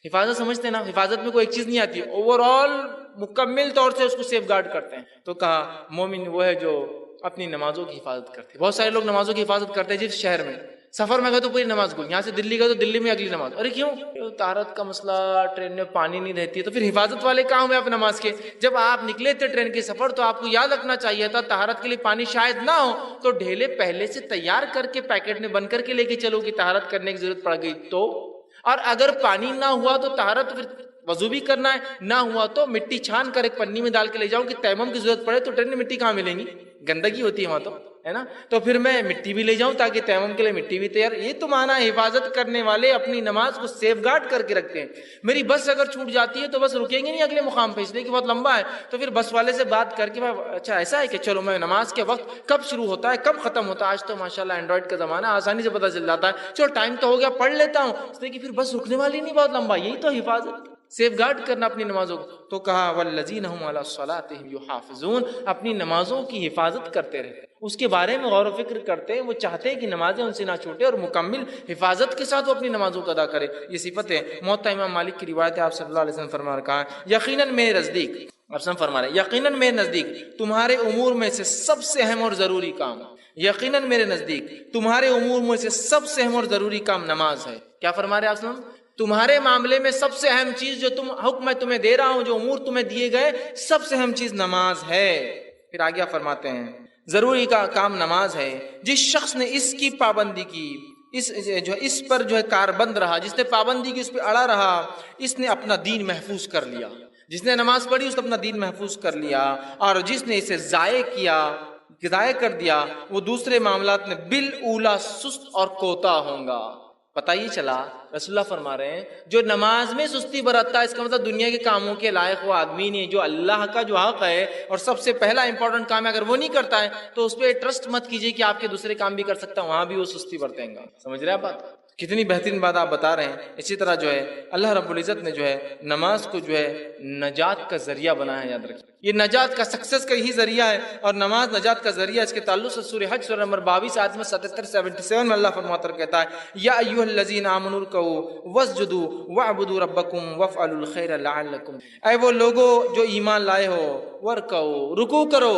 حفاظت سمجھتے ہیں نا، حفاظت میں کوئی ایک چیز نہیں آتی، اوور آل مکمل طور سے اس کو سیف گارڈ کرتے ہیں۔ تو کہا مومن وہ ہے جو اپنی نمازوں کی حفاظت کرتے ہیں۔ بہت سارے لوگ نمازوں کی حفاظت کرتے ہیں، جس شہر میں سفر میں گئے تو پوری نماز گئی، یہاں سے دلی گئے تو دلی میں اگلی نماز، ارے کیوں؟ طہارت کا مسئلہ، ٹرین میں پانی نہیں رہتی ہے، تو پھر حفاظت والے کہاں ہوئے آپ نماز کے؟ جب آپ نکلے تھے ٹرین کے سفر تو آپ کو یاد رکھنا چاہیے تھا طہارت کے لیے پانی شاید نہ ہو تو ڈھیلے پہلے سے تیار کر کے پیکٹ میں بند کر کے لے کے چلو کہ طہارت کرنے کی ضرورت پڑ گئی تو، اور اگر پانی نہ ہوا تو طہارت پھر وضو بھی کرنا ہے، نہ ہوا تو مٹی چھان کر ایک پنی میں ڈال کے لے جاؤں کہ تیمم کی ضرورت پڑے تو ٹرین میں مٹی کہاں ملیں گی، گندگی ہوتی ہے وہاں تو، ہے نا، تو پھر میں مٹی بھی لے جاؤں تاکہ تیمم کے لیے مٹی بھی تیار۔ یہ تو معنی حفاظت کرنے والے اپنی نماز کو سیف گارڈ کر کے رکھتے ہیں۔ میری بس اگر چھوٹ جاتی ہے تو بس رکیں گے نہیں اگلے مقام پہ، اس لیے کہ بہت لمبا ہے، تو پھر بس والے سے بات کر کے اچھا ایسا ہے کہ چلو میں نماز کے وقت کب شروع ہوتا ہے کب ختم ہوتا ہے، آج تو ماشاءاللہ اینڈرائڈ کا زمانہ آسانی سے پتہ چل جاتا ہے، چلو ٹائم تو ہو گیا پڑھ لیتا ہوں، اس لیے کہ پھر بس رکنے والی نہیں بہت لمبا، یہی تو حفاظت، سیف گارڈ کرنا اپنی نمازوں کو۔ تو کہا والذین هم علی صلاتہم یحافظون، اپنی نمازوں کی حفاظت کرتے رہتے ہیں، اس کے بارے میں غور و فکر کرتے ہیں، وہ چاہتے ہیں کہ نمازیں ان سے نہ چھوٹے اور مکمل حفاظت کے ساتھ وہ اپنی نمازوں کو ادا کرے۔ یہ صفت ہے۔ موطا امام مالک کی روایت ہے، آپ صلی اللہ علیہ وسلم فرما رہا ہے یقیناً میرے نزدیک، آپ سب فرما رہے ہیں یقیناً میرے نزدیک تمہارے امور میں سے سب سے اہم اور ضروری کام، یقیناً میرے نزدیک تمہارے امور میں سے سب سے اہم اور ضروری کام نماز ہے۔ کیا فرما رہے ہیں آپ سن؟ تمہارے معاملے میں سب سے اہم چیز جو حکم میں تمہیں دے رہا ہوں، جو امور تمہیں دیے گئے، سب سے اہم چیز نماز ہے۔ پھر آگے فرماتے ہیں ضروری کا کام نماز ہے، جس شخص نے اس کی پابندی کی، اس پر جو ہے کاربند رہا، جس نے پابندی کی، اس پہ اڑا رہا، اس نے اپنا دین محفوظ کر لیا۔ جس نے نماز پڑھی اس نے اپنا دین محفوظ کر لیا، اور جس نے اسے ضائع کر دیا وہ دوسرے معاملات میں بالاولی سست اور کوتا ہوں گا۔ پتہ یہ چلا رسول اللہ فرما رہے ہیں جو نماز میں سستی برتتا ہے اس کا مطلب دنیا کے کاموں کے لائق وہ آدمی نہیں ہے۔ جو اللہ کا جو حق ہے اور سب سے پہلا امپورٹنٹ کام ہے اگر وہ نہیں کرتا ہے تو اس پہ ٹرسٹ مت کیجیے کہ آپ کے دوسرے کام بھی کر سکتا ہوں، وہاں بھی وہ سستی برتیں گا۔ سمجھ رہے آپ بات؟ کتنی بہترین بات آپ بتا رہے ہیں۔ اسی طرح جو ہے اللہ رب العزت نے جو ہے نماز کو جو ہے نجات کا ذریعہ بنایا ہے، یاد رکھیے یہ نجات کا سکسیس کا یہی ذریعہ ہے، اور نماز نجات کا ذریعہ۔ اس کے تعلق سے سورہ حج سورہ نمبر 22 آیت میں 77 میں اللہ فرماتا ہے، کہتا ہے یا ایھا الذین آمنوا ارکعوا واسجدوا واعبدوا ربکم وافعلوا الخیر لعلکم، اے وہ لوگو جو ایمان لائے ہو، ورکعوا رکوع کرو،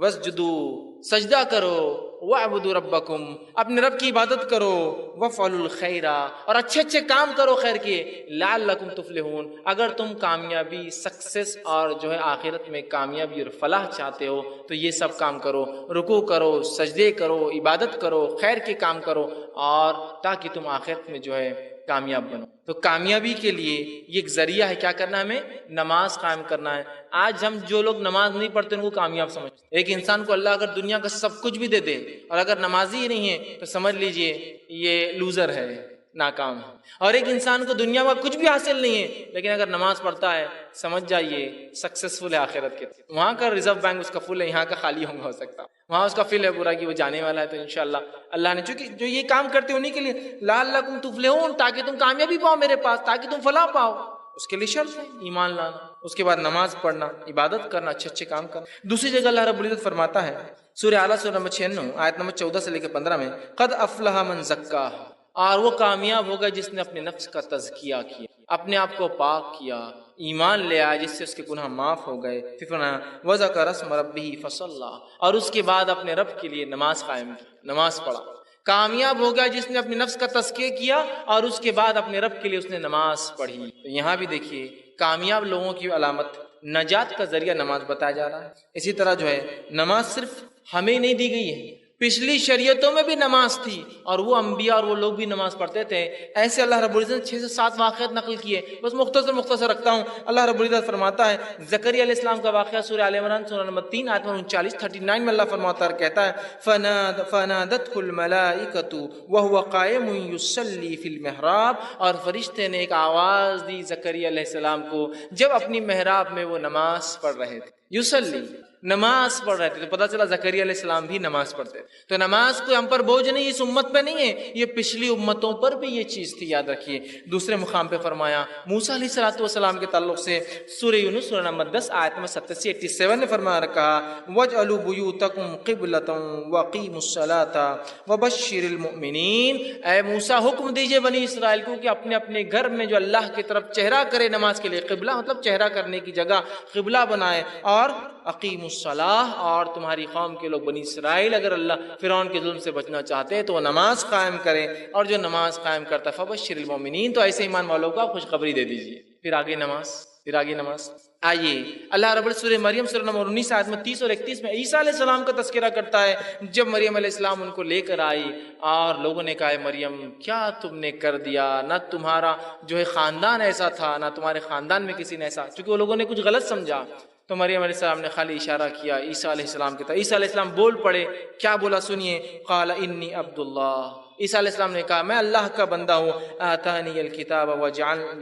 واسجدوا سجدہ کرو، وَاعْبُدُوا رَبَّكُمْ اپنے رب کی عبادت کرو، وَافْعَلُوا الْخَيْرَ اور اچھے اچھے کام کرو خیر کے، لَعَلَّكُمْ تُفْلِحُونَ اگر تم کامیابی، سکسیس اور جو ہے آخرت میں کامیابی اور فلاح چاہتے ہو تو یہ سب کام کرو، رکوع کرو، سجدے کرو، عبادت کرو، خیر کے کام کرو، اور تاکہ تم آخرت میں جو ہے کامیاب بنو۔ تو کامیابی کے لیے یہ ایک ذریعہ ہے، کیا کرنا ہے ہمیں؟ نماز قائم کرنا ہے۔ آج ہم جو لوگ نماز نہیں پڑھتے ان کو کامیاب سمجھتے ہیں۔ ایک انسان کو اللہ اگر دنیا کا سب کچھ بھی دے دے اور اگر نمازی ہی نہیں ہے تو سمجھ لیجئے یہ لوزر ہے، ناکام ہے۔ اور ایک انسان کو دنیا میں کچھ بھی حاصل نہیں ہے لیکن اگر نماز پڑھتا ہے سمجھ جائیے سکسیسفل ہے آخرت کے۔ وہاں کا ریزرو بینک اس کا فل ہے، یہاں کا خالی ہو سکتا، وہاں اس کا فل ہے پورا کہ وہ جانے والا ہے۔ تو انشاءاللہ اللہ نے چونکہ جو یہ کام کرتے انہی کے لیے لعلکم تفلحون تاکہ تم کامیابی پاؤ میرے پاس، تاکہ تم فلاح پاؤ، اس کے لیے شرط ہے ایمان لانا، اس کے بعد نماز پڑھنا، عبادت کرنا، اچھے اچھے کام کرنا۔ دوسری جگہ اللہ رب العزت فرماتا ہے سورہ اعلیٰ سورہ نمبر 96 آیت نمبر 14 سے لے کے 15 میں، قد افلح من زکاہا اور وہ کامیاب ہوگا جس نے اپنے نفس کا تزکیہ کیا، اپنے آپ کو پاک کیا، ایمان لے آیا جس سے اس کے گناہ معاف ہو گئے۔ پھر فرمایا وذکر اسم ربہ فصلی اور اس کے بعد اپنے رب کے لیے نماز قائم کی، نماز پڑھا۔ کامیاب ہو گیا جس نے اپنے نفس کا تزکیہ کیا اور اس کے بعد اپنے رب کے لیے اس نے نماز پڑھی۔ تو یہاں بھی دیکھیے کامیاب لوگوں کی علامت نجات کا ذریعہ نماز بتایا جا رہا ہے۔ اسی طرح جو ہے نماز صرف ہمیں نہیں دی گئی ہے، پچھلی شریعتوں میں بھی نماز تھی اور وہ انبیاء اور وہ لوگ بھی نماز پڑھتے تھے۔ ایسے اللہ رب العزت نے 6 سے 7 واقعات نقل کیے، بس مختصر رکھتا ہوں۔ اللہ رب العزت فرماتا ہے زکریا علیہ السلام کا واقعہ سورہ آل عمران سورہ نمبر 3 آیت 39 میں اللہ فرماتا ہے، کہتا ہے فنادته الملائکۃ وهو قائم یصلی فی المحراب اور فرشتے نے ایک آواز دی زکریا علیہ السلام کو جب اپنی محراب میں وہ نماز پڑھ رہے تھے، یصلی نماز پڑھ رہے تھے۔ تو پتہ چلا زکریا علیہ السلام بھی نماز پڑھتے تھے۔ تو نماز کوئی ہم پر بوجھ نہیں، اس امت پہ نہیں ہے، یہ پچھلی امتوں پر بھی یہ چیز تھی، یاد رکھیے۔ دوسرے مقام پہ فرمایا موسیٰ علیہ السلام کے تعلق سے سورہ یونس سورہ نمبر 10 آیت میں 87 نے فرمایا رکھا وَاجْعَلُوا بُيُوتَكُمْ قِبْلَةً وَأَقِيمُوا الصَّلَاةَ وَبَشِّرِ الْمُؤْمِنِينَ، اے موسیٰ حکم دیجئے بنی اسرائیل کو کہ اپنے اپنے گھر میں جو اللہ کی طرف چہرہ کرے نماز کے لیے، قبلہ مطلب چہرہ کرنے کی جگہ قبلہ بنائے، اور اقیم الصلاۃ اور تمہاری قوم کے لوگ بنی اسرائیل اگر اللہ فرعون کے ظلم سے بچنا چاہتے ہیں تو وہ نماز قائم کریں، اور جو نماز قائم کرتا ہے فبشر المؤمنین تو ایسے ایمان والوں کو آپ خوشخبری دے دیجئے۔ پھر آگے نماز آئیے اللہ رب العزت سورہ مریم سورہ نمبر 19 آیت میں 30 اور 31 میں عیسیٰ علیہ السلام کا تذکرہ کرتا ہے۔ جب مریم علیہ السلام ان کو لے کر آئی اور لوگوں نے کہا مریم کیا تم نے کر دیا، نہ تمہارا جو ہے خاندان ایسا تھا، نہ تمہارے خاندان میں کسی نے ایسا، چونکہ وہ لوگوں نے کچھ غلط سمجھا۔ تو مریم علیہ السلام نے خالی اشارہ کیا عیسیٰ علیہ السلام کی طرف۔ عیسیٰ علیہ السلام بول پڑے، کیا بولا سنیے، قال انی عبد اللہ، عیسیٰ علیہ السلام نے کہا میں اللہ کا بندہ ہوں، آتانی الکتاب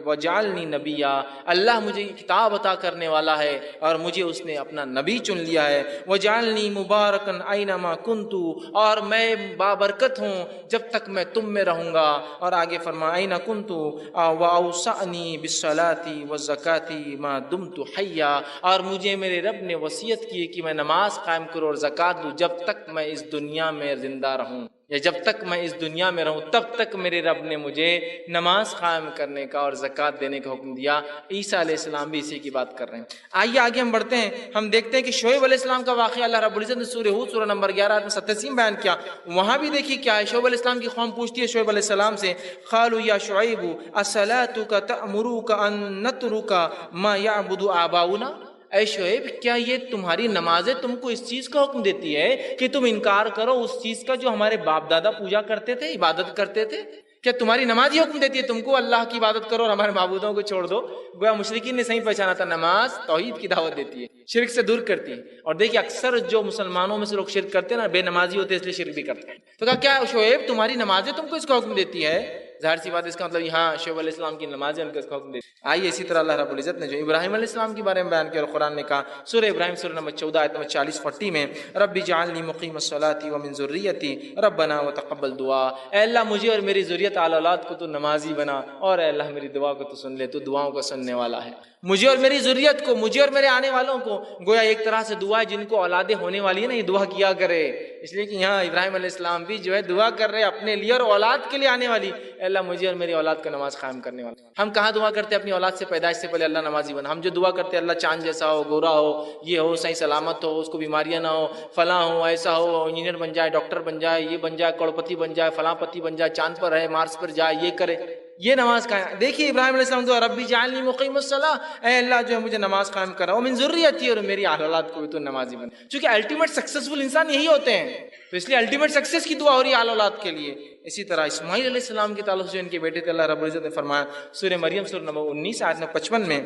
وجعلنی نبیا، اللہ مجھے کتاب عطا کرنے والا ہے اور مجھے اس نے اپنا نبی چن لیا ہے، وجعلنی مبارکا اینما کنت اور میں بابرکت ہوں جب تک میں تم میں رہوں گا، اور آگے فرمایا اینا کنت واوصانی بالصلاۃ والزکاۃ ما دمت حیا، اور مجھے میرے رب نے وصیت کی کہ میں نماز قائم کروں اور زکوٰۃ دوں جب تک میں اس دنیا میں زندہ رہوں، یا جب تک میں اس دنیا میں رہوں تب تک میرے رب نے مجھے نماز قائم کرنے کا اور زکوٰۃ دینے کا حکم دیا۔ عیسیٰ علیہ السلام بھی اسی کی بات کر رہے ہیں۔ آئیے آگے ہم بڑھتے ہیں، ہم دیکھتے ہیں کہ شعیب علیہ السلام کا واقعہ اللہ رب العزت نے سورہ ہود سورہ نمبر 11 آیت میں 87 بیان کیا۔ وہاں بھی دیکھیے کیا ہے، شعیب علیہ السلام کی قوم پوچھتی ہے شعیب علیہ السلام سے، قالوا یا شعیب اصلاتک تأمرک ان نترک ما یعبد آباؤنا، اے شعیب کیا یہ تمہاری نمازیں تم کو اس چیز کا حکم دیتی ہے کہ تم انکار کرو اس چیز کا جو ہمارے باپ دادا پوجا کرتے تھے، عبادت کرتے تھے؟ کیا تمہاری نماز یہ حکم دیتی ہے تم کو اللہ کی عبادت کرو اور ہمارے معبودوں کو چھوڑ دو؟ گویا مشرکین نے صحیح پہچانا تھا، نماز توحید کی دعوت دیتی ہے، شرک سے دور کرتی ہے۔ اور دیکھیے اکثر جو مسلمانوں میں سے لوگ شرک کرتے ہیں نا، بے نمازی ہوتے ہیں اس لیے شرک بھی کرتے ہیں۔ تو کہا کیا شعیب تمہاری نمازیں تم کو اس کا حکم دیتی ہے؟ ظاہر سی بات اس کا مطلب یہاں شعیب علیہ السلام کی نمازیں ان کا حکم دے. آئیے اسی طرح اللہ رب العزت نے جو ابراہیم علیہ السلام کے بارے میں بیان کیا اور قرآن نے کہا سورہ ابراہیم سورہ نمبر 14 آیت نمبر 40 میں رب اجعلنی مقیم الصلاۃ ومن ذریتی ربنا وتقبل دعا. اے اللہ مجھے اور میری ذریت آل اولاد کو تو نمازی بنا، اور اے اللہ میری دعا کو تو سن لے، تو دعاؤں کو سننے والا ہے. مجھے اور میری ذریت کو، مجھے اور میرے آنے والوں کو، گویا ایک طرح سے دعا ہے جن کو اولادیں ہونے والی ہے نا، یہ دعا کیا کرے. اس لیے کہ یہاں ابراہیم علیہ السلام بھی جو ہے دعا کر رہے اپنے لیے اور اولاد کے لیے آنے والی. اے اللہ مجھے اور میری اولاد کا نماز قائم کرنے والا. ہم کہاں دعا کرتے ہیں اپنی اولاد سے پیدائش سے پہلے اللہ نمازی بنا؟ ہم جو دعا کرتے ہیں اللہ چاند جیسا ہو، گورا ہو، یہ ہو، صحیح سلامت ہو، اس کو بیماریاں نہ ہو، فلاں ہو، ایسا ہو، انجینئر بن جائے، ڈاکٹر بن جائے، یہ بن جائے، کروڑپتی بن جائے، فلاں پتی بن جائے، چاند پر رہے، مارس پر جائے، یہ کرے. یہ نماز کا ہے. دیکھیے ابراہیم علیہ السلام تو ربی جعلنی مقیم الصلاۃ، اے اللہ جو ہے مجھے نماز قائم کرا، ومن ذریتی، اور میری اولاد کو بھی تو نمازی بنا. چونکہ الٹیمیٹ سکسیسفل انسان یہی ہوتے ہیں، تو اس لیے الٹیمیٹ سکسیس کی دعا ہو رہی ہے اولاد کے لیے. اسی طرح اسماعیل علیہ السلام کے تعلق سے ان کے بیٹے تھے، اللہ رب العزت نے فرمایا سورہ مریم سورہ نمبر 19 آیت نمبر 55 میں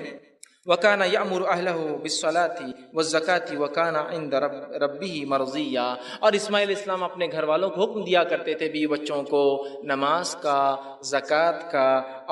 وَكَانَ يَأْمُرُ أَهْلَهُ بِالصَّلَاةِ وَالزَّكَاةِ وَكَانَ عِندَ رَبِّهِ مَرْضِيًّا. اور اسماعیل اسلام اپنے گھر والوں کو حکم دیا کرتے تھے بیوی بچوں کو نماز کا، زکوٰۃ کا،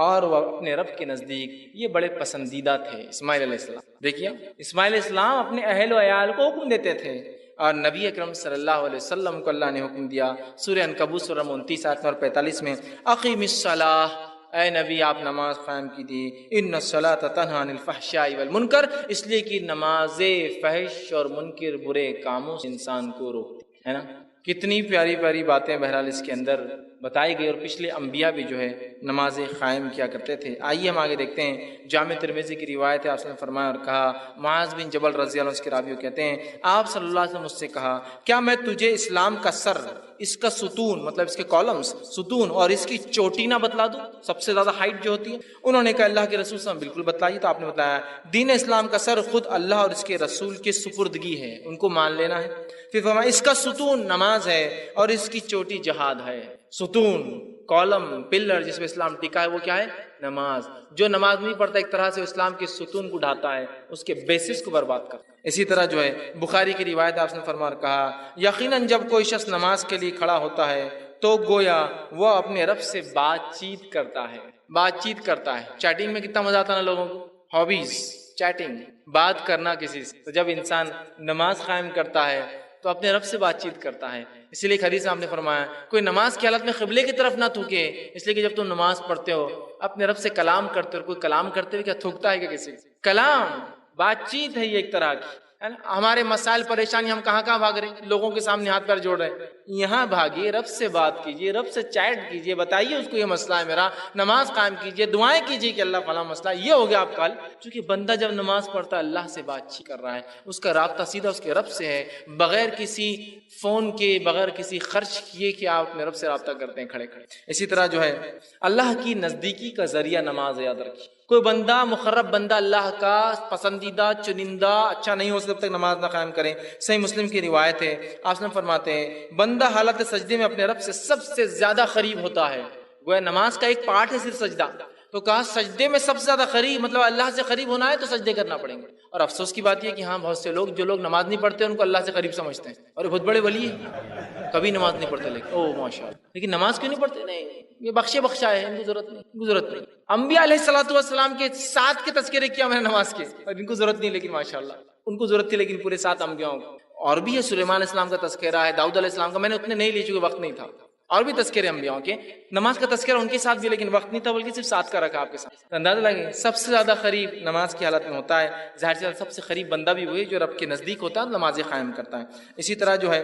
اور وہ اپنے رب کے نزدیک یہ بڑے پسندیدہ تھے اسماعیل علیہ السلام. دیکھیے اسماعیل اسلام اپنے اہل و عیال کو حکم دیتے تھے، اور نبی اکرم صلی اللہ علیہ وسلم کو اللہ نے حکم دیا سورہ عنکبوت سورہ 29 آیت نمبر 45 میں اقیم الصلاۃ، اے نبی آپ نماز قائم کیجیے، ان الصلاۃ تنہی عن الفحشاء والمنکر، اس لیے کہ نماز فحش اور منکر برے کاموں سے انسان کو روکتی ہے نا. کتنی پیاری پیاری باتیں بہرحال اس کے اندر بتائی گئی، اور پچھلے انبیاء بھی جو ہے نماز قائم کیا کرتے تھے. آئیے ہم آگے دیکھتے ہیں جامع ترمذی کی روایت ہے، آپ نے فرمایا اور کہا معاذ بن جبل رضی اللہ عنہ کے راوی کہتے ہیں آپ صلی اللہ علیہ وسلم مجھ سے کہا کیا میں تجھے اسلام کا سر، اس کا ستون مطلب اس کے کالمز ستون، اور اس کی چوٹی نہ بتلا دوں، سب سے زیادہ ہائٹ جو ہوتی ہے؟ انہوں نے کہا اللہ کے رسول صلی اللہ علیہ وسلم بالکل بتلائیے. تو آپ نے بتایا دین اسلام کا سر خود اللہ اور اس کے رسول کے سپردگی ہے، ان کو مان لینا ہے. پھر فرمایا اس کا ستون نماز ہے اور اس کی چوٹی جہاد ہے. ستون، کالم، پلر جس میں اسلام ٹکا ہے وہ کیا ہے؟ نماز. جو نماز نہیں پڑھتا ایک طرح سے اسلام کے ستون کو ڈھاتا ہے، اس کے بیسس کو برباد کرتا ہے. اسی طرح جو ہے بخاری کی روایت آپ نے فرمایا اور کہا یقیناً جب کوئی شخص نماز کے لیے کھڑا ہوتا ہے تو گویا وہ اپنے رب سے بات چیت کرتا ہے. بات چیت کرتا ہے. چیٹنگ میں کتنا مزہ آتا ہے نا لوگوں کو، ہابیز چیٹنگ، بات کرنا کسی سے. تو جب انسان نماز قائم کرتا ہے تو اپنے رب سے بات چیت کرتا ہے. اسی لیے حدیث میں آپ نے فرمایا کوئی نماز کی حالت میں قبلے کی طرف نہ تھوکے، اس لیے کہ جب تم نماز پڑھتے ہو اپنے رب سے کلام کرتے ہو. اور کوئی کلام کرتے ہوئے کیا تھوکتا ہے کہ کسی کلام؟ بات چیت ہے یہ ایک طرح کی. ہمارے مسائل پریشانی ہم کہاں کہاں بھاگ رہے ہیں، لوگوں کے سامنے ہاتھ پیر جوڑ رہے ہیں. یہاں بھاگیے، رب سے بات کیجیے، رب سے چیٹ کیجیے، بتائیے اس کو یہ مسئلہ ہے میرا، نماز قائم کیجیے، دعائیں کیجیے کہ اللہ فلاں مسئلہ یہ ہو گیا آپ کا حل. چونکہ بندہ جب نماز پڑھتا ہے اللہ سے بات چیت کر رہا ہے، اس کا رابطہ سیدھا اس کے رب سے ہے، بغیر کسی فون کے، بغیر کسی خرچ کیے کہ آپ اپنے رب سے رابطہ کرتے ہیں کھڑے کھڑے. اسی طرح جو ہے اللہ کی نزدیکی کا ذریعہ نماز، یاد رکھیے. کوئی بندہ مقرب بندہ اللہ کا پسندیدہ چنندہ اچھا نہیں ہو جب تک نماز نہ قائم کریں. صحیح مسلم کی روایت ہے آپ نے فرماتے ہیں بندہ حالت سجدے میں اپنے رب سے سب سے زیادہ قریب ہوتا ہے. وہ نماز کا ایک پارٹ ہے صرف سجدہ، تو کہا سجدے میں سب سے زیادہ قریب، مطلب اللہ سے قریب ہونا ہے تو سجدے کرنا پڑیں گے. اور افسوس کی بات یہ کہ ہاں بہت سے لوگ جو لوگ نماز نہیں پڑھتے ان کو اللہ سے قریب سمجھتے ہیں، اور بہت بڑے ولی ہیں کبھی نماز نہیں پڑھتے، لیکن او ماشاء اللہ، لیکن نماز کیوں نہیں پڑھتے؟ نہیں یہ بخشا ہے، ان کو ضرورت نہیں، ان کو ضرورت نہیں. انبیاء علیہ الصلوۃ والسلام کے 7 کے تذکرے کیا میں نے نماز کے، اور ان کو ضرورت نہیں، لیکن ماشاءاللہ ان کو ضرورت تھی، لیکن پورے 7 انبیاءوں کو. اور بھی ہے سلیمان علیہ السلام کا تذکرہ ہے، داؤد علیہ السلام کا، میں نے اتنے نہیں لیے چونکہ وقت نہیں تھا. اور بھی تذکرے انبیاءوں کے، نماز کا تذکرہ ان کے ساتھ بھی لیکن وقت نہیں تھا، بلکہ صرف 7 کا رکھا آپ کے ساتھ. اندازہ لگے سب سے زیادہ قریب نماز کی حالت میں ہوتا ہے. ظاہر سے سب سے قریب بندہ بھی وہی جو رب کے نزدیک ہوتا ہے، نماز قائم کرتا ہے. اسی طرح جو ہے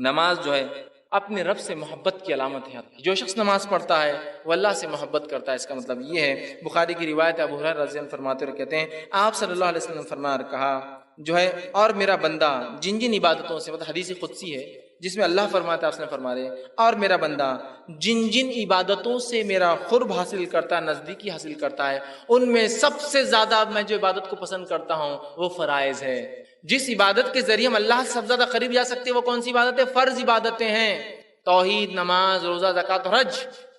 نماز جو ہے اپنے رب سے محبت کی علامت ہے. جو شخص نماز پڑھتا ہے وہ اللہ سے محبت کرتا ہے. اس کا مطلب یہ ہے، بخاری کی روایت ابو ہریرہ رضی اللہ عنہ فرماتے ہوئے کہتے ہیں آپ صلی اللہ علیہ وسلم نے فرمایا اور کہا جو ہے اور میرا بندہ جن جن عبادتوں سے، مطلب حدیث قدسی ہے جس میں اللہ فرماتا ہے، اس نے فرمایا اور میرا بندہ جن جن عبادتوں سے میرا قرب حاصل کرتا ہے، نزدیکی حاصل کرتا ہے، ان میں سب سے زیادہ میں جو عبادت کو پسند کرتا ہوں وہ فرائض ہے. جس عبادت کے ذریعے ہم اللہ سے سب سے زیادہ قریب جا سکتے ہیں وہ کون سی عبادت ہے؟ فرض عبادتیں ہیں. توحید، نماز، روزہ، زکوٰۃ اور حج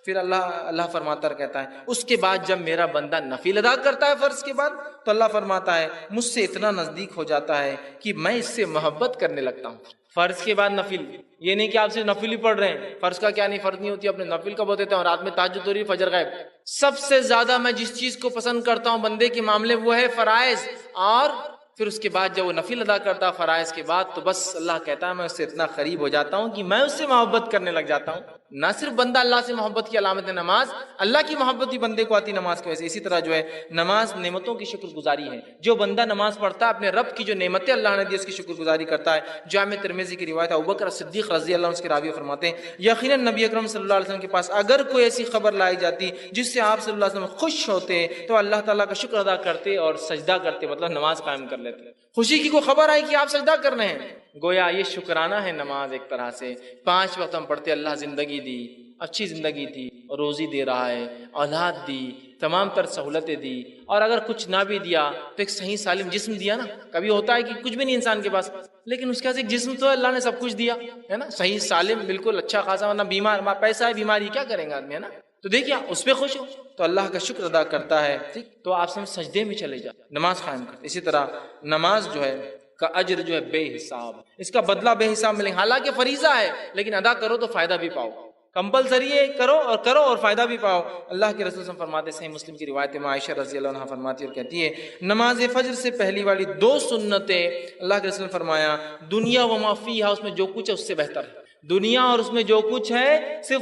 پھر اللہ فرماتا کہتا ہے اس کے بعد جب میرا بندہ نفل ادا کرتا ہے فرض کے بعد تو اللہ فرماتا ہے مجھ سے اتنا نزدیک ہو جاتا ہے کہ میں اس سے محبت کرنے لگتا ہوں۔ فرض کے بعد نفل، یہ نہیں کہ آپ سے نفل ہی پڑھ رہے ہیں، فرض کا کیا نہیں، فرض نہیں ہوتی، اپنے نفل کا بہت دیتے ہیں، اور رات میں تہجد ہو رہی ہے، فجر غائب۔ سب سے زیادہ میں جس چیز کو پسند کرتا ہوں بندے کے معاملے وہ ہے فرائض، اور پھر اس کے بعد جب وہ نفل ادا کرتا فرائض کے بعد تو بس اللہ کہتا ہے میں اس سے اتنا قریب ہو جاتا ہوں کہ میں اس سے محبت کرنے لگ جاتا ہوں۔ نہ صرف بندہ اللہ سے محبت کی علامت ہے نماز، اللہ کی محبت بھی بندے کو آتی نماز کی وجہ سے۔ اسی طرح جو ہے نماز نعمتوں کی شکر گزاری ہے، جو بندہ نماز پڑھتا ہے اپنے رب کی جو نعمتیں اللہ نے دی اس کی شکر گزاری کرتا ہے۔ جامع ترمذی کی روایت ابوبکر صدیق رضی اللہ عنہ اس کے راوی فرماتے ہیں یقیناً نبی اکرم صلی اللہ علیہ وسلم کے پاس اگر کوئی ایسی خبر لائی جاتی جس سے آپ صلی اللہ علیہ وسلم خوش ہوتے تو اللہ تعالیٰ کا شکر ادا کرتے اور سجدہ کرتے، مطلب نماز قائم کر لیتے۔ خوشی کی کوئی خبر آئی کہ آپ سجدہ کر رہے ہیں، گویا یہ شکرانہ ہے نماز ایک طرح سے۔ 5 وقت ہم پڑھتے، اللہ زندگی دی، اچھی زندگی دی، روزی دے رہا ہے، اولاد دی، تمام تر سہولتیں دی، اور اگر کچھ نہ بھی دیا تو ایک صحیح سالم جسم دیا نا۔ کبھی ہوتا ہے کہ کچھ بھی نہیں انسان کے پاس لیکن اس کے پاس ایک جسم تو اللہ نے سب کچھ دیا ہے نا، صحیح سالم بالکل اچھا خاصا، ورنہ بیمار، پیسہ ہے بیماری کیا کریں گے آدمی، ہے نا۔ تو دیکھیے اس پہ خوش ہو تو اللہ کا شکر ادا کرتا ہے، ٹھیک، تو آپ سجدے میں چلے جا، نماز قائم کرتے۔ اسی طرح نماز جو ہے کا اجر جو ہے بے حساب، اس کا بدلہ بے حساب ملے گا۔ حالانکہ فریضہ ہے لیکن ادا کرو تو فائدہ بھی پاؤ، کمپلسری ہے، کرو اور فائدہ بھی پاؤ۔ اللہ کے رسول صلی اللہ علیہ وسلم فرماتے، صحیح مسلم کی روایت میں عائشہ رضی اللہ عنہا فرماتی اور کہتی ہے نماز فجر سے پہلی والی 2 سنتیں اللہ کے رسول نے فرمایا دنیا و ما فیہا، اس میں جو کچھ ہے اس سے بہتر ہے۔ دنیا اور اس میں جو کچھ ہے، صرف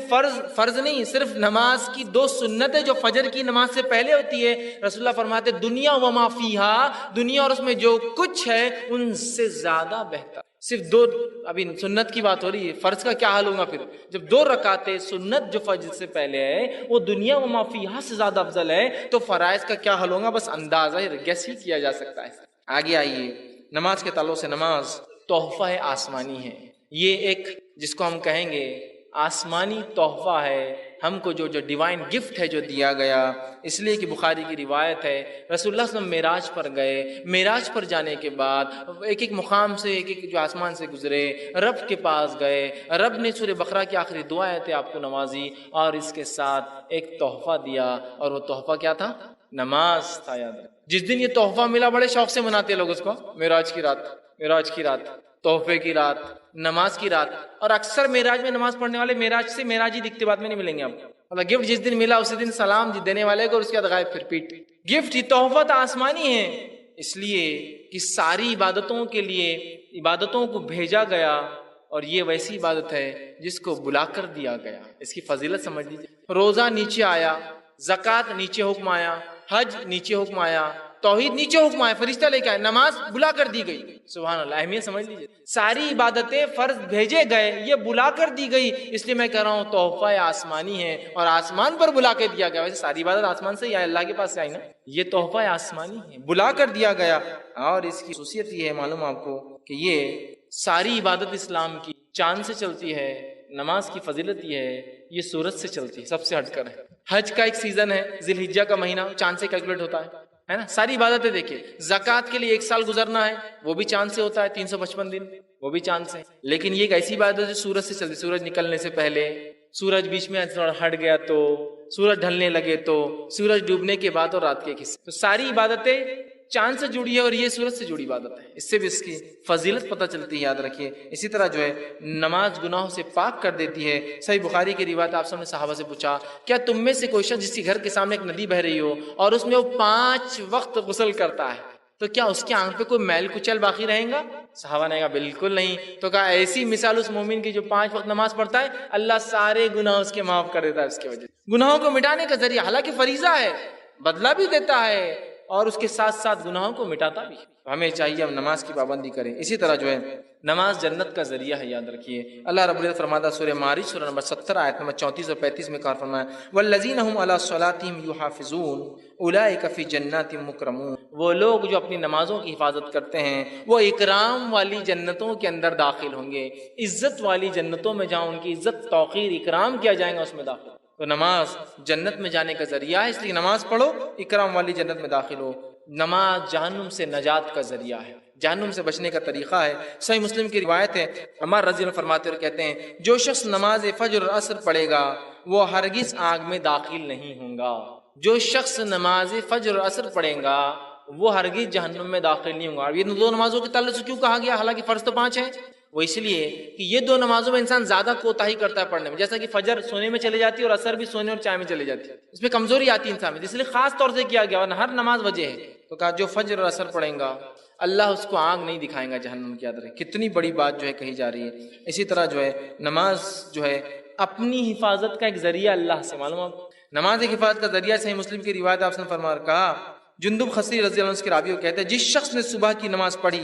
فرض نہیں، صرف نماز کی 2 سنتیں جو فجر کی نماز سے پہلے ہوتی ہے، رسول اللہ فرماتے دنیا و ما فیہا، دنیا اور اس میں جو کچھ ہے ان سے زیادہ بہتر۔ صرف 2، ابھی سنت کی بات ہو رہی ہے، فرض کا کیا حال ہوگا پھر جب 2 رکعتیں سنت جو فجر سے پہلے ہے وہ دنیا و ما فیہا سے زیادہ افضل ہے، تو فرائض کا کیا حال ہوگا بس اندازہ گیس ہی کیا جا سکتا ہے۔ آگے آئیے، نماز کے تعلق سے نماز تحفہ آسمانی ہے، یہ ایک جس کو ہم کہیں گے آسمانی تحفہ ہے ہم کو، جو ڈیوائن گفٹ ہے جو دیا گیا۔ اس لیے کہ بخاری کی روایت ہے رسول اللہ صلی اللہ علیہ وسلم معراج پر گئے، معراج پر جانے کے بعد ایک مقام سے ایک جو آسمان سے گزرے، رب کے پاس گئے، رب نے سورہ بقرہ کی آخری دعا تھے آپ کو نوازی اور اس کے ساتھ ایک تحفہ دیا، اور وہ تحفہ کیا تھا؟ نماز تھا۔ یاد ہے جس دن یہ تحفہ ملا بڑے شوق سے مناتے لوگ اس کو، معراج کی رات، تحفے کی رات، نماز کی رات۔ اور اکثر معراج میں نماز پڑھنے والے معراج سے معراجی دکھتے بعد میں نہیں ملیں گے آپ کو، مطلب گفٹ جس دن ملا اسی دن سلام دینے والے کو، اور اس کے بعد غائب، پھر پیٹ۔ گفٹ، یہ تحفہ تو آسمانی ہے، اس لیے کہ ساری عبادتوں کے لیے عبادتوں کو بھیجا گیا، اور یہ ویسی عبادت ہے جس کو بلا کر دیا گیا۔ اس کی فضیلت سمجھ لیجیے، روزہ نیچے آیا، زکوٰۃ نیچے حکم آیا، حج نیچے حکم آیا، توحید نیچے حکم آیا، فرشتہ لے کے آئے، نماز بلا کر دی گئی۔ سبحان اللہ، اہمیت سمجھ لیجیے، ساری عبادتیں فرض بھیجے گئے، یہ بلا کر دی گئی، اس لیے میں کہہ رہا ہوں تحفہ آسمانی ہے اور آسمان پر بلا کے دیا گیا۔ ویسے ساری عبادت آسمان سے ہی آئی، اللہ کے پاس سے آئی نا، یہ تحفہ آسمانی ہے، بلا کر دیا گیا۔ اور اس کی خصوصیت یہ ہے معلوم آپ کو کہ یہ ساری عبادت اسلام کی چاند سے چلتی ہے، نماز کی فضیلت یہ ہے یہ سورج سے چلتی ہے، سب سے ہٹ کر ہے۔ حج کا ایک سیزن ہے، ذی الحجہ کا مہینہ، چاند سے کیلکولیٹ ہوتا ہے نا۔ ساری عبادتیں دیکھیں، زکوٰۃ کے لیے 1 سال گزرنا ہے، وہ بھی چاند سے ہوتا ہے، 355 دن، وہ بھی چاند سے۔ لیکن یہ ایک ایسی عبادت ہے سورج سے چلتی، سورج نکلنے سے پہلے، سورج بیچ میں تھوڑا ہٹ گیا تو، سورج ڈھلنے لگے تو، سورج ڈوبنے کے بعد اور رات کے ایک حصے، تو ساری عبادتیں چاند سے جڑی ہے، اور یہ سورج سے جڑی عبادت ہے۔ اس سے بھی اس کی فضیلت پتہ چلتی ہے، یاد رکھیے۔ اسی طرح جو ہے نماز گناہوں سے پاک کر دیتی ہے۔ صحیح بخاری کی روایت، آپ سب نے صحابہ سے پوچھا کیا تم میں سے کوئی شخص جس کے گھر کے سامنے ایک ندی بہ رہی ہو اور اس میں وہ 5 وقت غسل کرتا ہے تو کیا اس کی آنکھ پہ کوئی میل کچل باقی رہیں گا؟ صحابہ نے کہا بالکل نہیں۔ تو کہا ایسی مثال اس مومن کی جو 5 وقت نماز پڑھتا ہے، اللہ سارے گناہ اس کے معاف کر دیتا ہے اس کی وجہ سے۔ گناہوں کو مٹانے کا ذریعہ، حالانکہ فریضہ ہے، بدلہ بھی دیتا ہے اور اس کے ساتھ ساتھ گناہوں کو مٹاتا بھی۔ ہمیں چاہیے ہم نماز کی پابندی کریں۔ اسی طرح جو ہے نماز جنت کا ذریعہ ہے، یاد رکھیے۔ اللہ رب العزت فرماتا ہے سورہ معارج سورہ نمبر 70 آیت نمبر 34 اور 35 میں کہا فرمایا والذین هم علی صلاتهم یحافظون اولئک فی جنات مکرمون، وہ لوگ جو اپنی نمازوں کی حفاظت کرتے ہیں وہ اکرام والی جنتوں کے اندر داخل ہوں گے، عزت والی جنتوں میں جہاں ان کی عزت توقیر اکرام کیا جائے گا اس میں داخل۔ تو نماز جنت میں جانے کا ذریعہ ہے، اس لیے نماز پڑھو، اکرام والی جنت میں داخل ہو۔ نماز جہنم سے نجات کا ذریعہ ہے، جہنم سے بچنے کا طریقہ ہے۔ صحیح مسلم کی روایت ہے، عمر رضی اللہ عنہ فرماتے اور کہتے ہیں جو شخص نماز فجر اور عصر پڑھے گا وہ ہرگز آگ میں داخل نہیں ہوں گا۔ جو شخص نماز فجر اور عصر پڑھے گا وہ ہرگز جہنم میں داخل نہیں ہوں گا۔ یہ دو نمازوں کے تعلق سے کیوں کہا گیا حالانکہ فرض تو 5 ہیں؟ وہ اس لیے کہ یہ دو نمازوں میں انسان زیادہ کوتاہی کرتا ہے پڑھنے میں، جیسا کہ فجر سونے میں چلی جاتی ہے اور عصر بھی سونے اور چائے میں چلی جاتی ہے، اس میں کمزوری آتی ہے انسان میں، اس لیے خاص طور سے کیا گیا، ورنہ ہر نماز وجہ ہے۔ تو کہا جو فجر اور عصر پڑھیں گا اللہ اس کو آگ نہیں دکھائیں گا جہنم کی۔ یاد رکھیں کتنی بڑی بات جو ہے کہی جا رہی ہے۔ اسی طرح جو ہے نماز جو ہے اپنی حفاظت کا ایک ذریعہ اللہ سے، معلوم ہے نماز ایک حفاظت کا ذریعہ۔ صحیح مسلم کی روایت آپ نے فرمایا کہا جندب خصری رضی اللہ عنہ کے راوی کہتے ہیں جس شخص نے صبح کی نماز پڑھی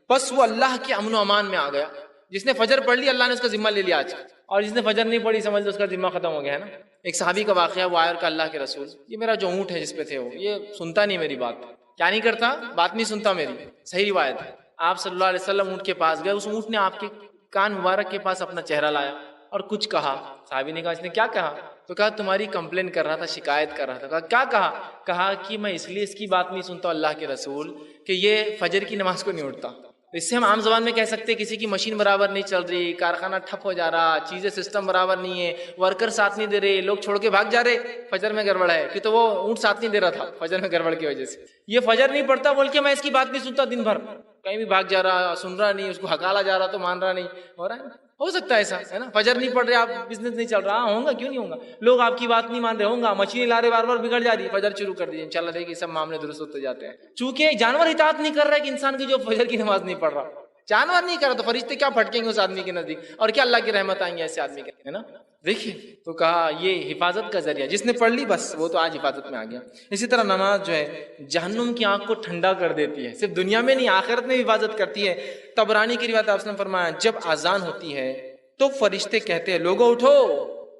بس وہ اللہ کے امن و امان میں آ گیا۔ جس نے فجر پڑھ لی اللہ نے اس کا ذمہ لے لیا آج، اور جس نے فجر نہیں پڑھی سمجھ لو اس کا ذمہ ختم ہو گیا ہے نا۔ ایک صحابی کا واقعہ، وہ آیا اور کہا اللہ کے رسول یہ میرا جو اونٹ ہے جس پہ تھے وہ یہ سنتا نہیں میری بات، کیا نہیں کرتا؟ بات نہیں سنتا میری۔ صحیح روایت ہے، آپ صلی اللہ علیہ وسلم اونٹ کے پاس گئے، اس اونٹ نے آپ کے کان مبارک کے پاس اپنا چہرہ لایا اور کچھ کہا۔ صحابی نے کہا اس نے کیا کہا؟ تو کہا تمہاری کمپلین کر رہا تھا، شکایت کر رہا تھا۔ کہا کیا کہا؟ کہا کہ میں اس لیے اس کی بات نہیں سنتا اللہ کے رسول کہ یہ فجر کی نماز کو نہیں اٹھتا۔ اس سے ہم عام زبان میں کہہ سکتے ہیں کسی کی مشین برابر نہیں چل رہی، کارخانہ ٹھپ ہو جا رہا، چیزیں سسٹم برابر نہیں ہے، ورکر ساتھ نہیں دے رہے، لوگ چھوڑ کے بھاگ جا رہے، فجر میں گڑبڑ ہے، کہ تو وہ اونٹ ساتھ نہیں دے رہا تھا فجر میں گڑبڑ کی وجہ سے۔ یہ فجر نہیں پڑتا بول کے میں اس کی بات نہیں سنتا، دن بھر کہیں بھی بھاگ جا رہا، سن رہا نہیں، اس کو ہکالا جا رہا تو مان رہا نہیں، ہو رہا ہے ہو سکتا ہے ایسا ہے نا۔ فجر نہیں پڑھ رہے آپ، بزنس نہیں چل رہا، ہوں گا کیوں نہیں ہوگا، لوگ آپ کی بات نہیں مان رہے ہوں گا، مچھلی لا رہے بار بار بگڑ جا رہی ہے، فجر شروع کر دیجیے انشاءاللہ دیکھیے سب معاملے درست ہوتے جاتے ہیں۔ چونکہ جانور اطاعت نہیں کر رہا ہے کہ انسان کی جو فجر کی نماز نہیں پڑھ رہا، جانور نہیں کر رہا تو فرشتے کیا پھٹکیں گے اس آدمی کے نزدیک، اور کیا اللہ کی رحمت آئیں گے ایسے آدمی کے، ہے نا۔ دیکھیے تو کہا یہ حفاظت کا ذریعہ، جس نے پڑھ لی بس وہ تو آج حفاظت میں آ گیا۔ اسی طرح نماز جو ہے جہنم کی آنکھ کو ٹھنڈا کر دیتی ہے، صرف دنیا میں نہیں آخرت میں بھی حفاظت کرتی ہے۔ طبرانی کی روایت آپ نے فرمایا جب اذان ہوتی ہے تو فرشتے کہتے ہیں لوگوں اٹھو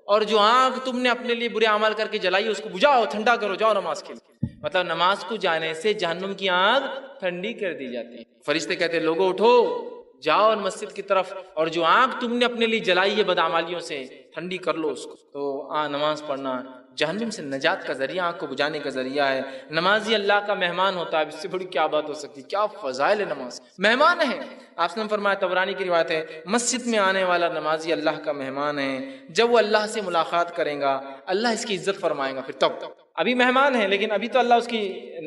اور جو آنکھ تم نے اپنے لیے برے اعمال کر کے جلائی اس کو بجھاؤ، ٹھنڈا کرو، جاؤ نماز کے لیے۔ مطلب نماز کو جانے سے جہنم کی آنکھ ٹھنڈی کر دی جاتی ہے۔ فرشتے کہتے ہیں لوگوں اٹھو جاؤ مسجد کی طرف، اور جو آنکھ تم نے اپنے لیے جلائی ہے بدعمالیوں سے ٹھنڈی کر لو اس کو۔ تو نماز پڑھنا جہنم سے نجات کا ذریعہ، آنکھ کو بجانے کا ذریعہ ہے۔ نمازی اللہ کا مہمان ہوتا ہے، اس سے بڑی کیا بات ہو سکتی، کیا فضائل ہے نماز، مہمان ہے۔ آپ نے فرمایا طبرانی کی روایت ہے مسجد میں آنے والا نمازی اللہ کا مہمان ہے، جب وہ اللہ سے ملاقات کرے گا اللہ اس کی عزت فرمائے گا، پھر تب ابھی مہمان ہے لیکن ابھی تو اللہ اس کی،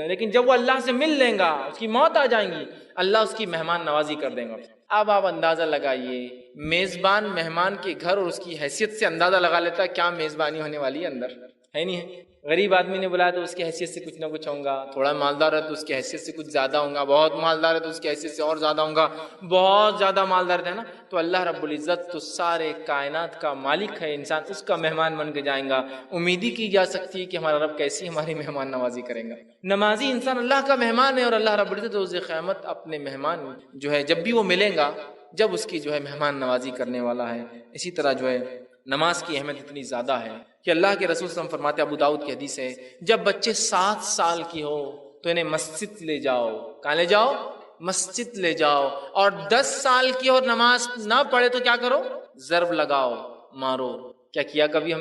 لیکن جب وہ اللہ سے مل لیں گا اس کی موت آ جائیں گی اللہ اس کی مہمان نوازی کر دیں گا۔ اب آپ اندازہ لگائیے میزبان مہمان کے گھر اور اس کی حیثیت سے اندازہ لگا لیتا ہے کیا میزبانی ہونے والی ہے اندر، ہے نہیں ہے۔ غریب آدمی نے بلایا تو اس کی حیثیت سے کچھ نہ کچھ ہوں گا، تھوڑا مالدار ہے تو اس کی حیثیت سے کچھ زیادہ ہوں گا، بہت مالدار ہے تو اس کی حیثیت سے اور زیادہ ہوں گا، بہت زیادہ مالدار ہے نا۔ تو اللہ رب العزت تو سارے کائنات کا مالک ہے، انسان اس کا مہمان بن کے جائیں گا۔ امید ہی کی جا سکتی ہے کہ ہمارا رب کیسی ہماری مہمان نوازی کریں گا۔ نمازی انسان اللہ کا مہمان ہے، اور اللہ رب العزت روز قیامت اپنے مہمان جو ہے جب بھی وہ ملیں گا جب اس کی جو ہے مہمان نوازی کرنے والا ہے۔ اسی طرح جو ہے نماز کی اہمیت اتنی زیادہ ہے کہ اللہ کے رسول صلی اللہ علیہ وسلم فرماتے، ابو داؤد کی حدیث ہے جب بچے 7 سال کی ہو تو انہیں مسجد لے جاؤ۔ کہاں لے جاؤ؟ مسجد لے جاؤ۔ اور 10 سال کی اور نماز نہ پڑھے تو کیا کرو؟ ضرب لگاؤ، مارو۔ کیا کیا کبھی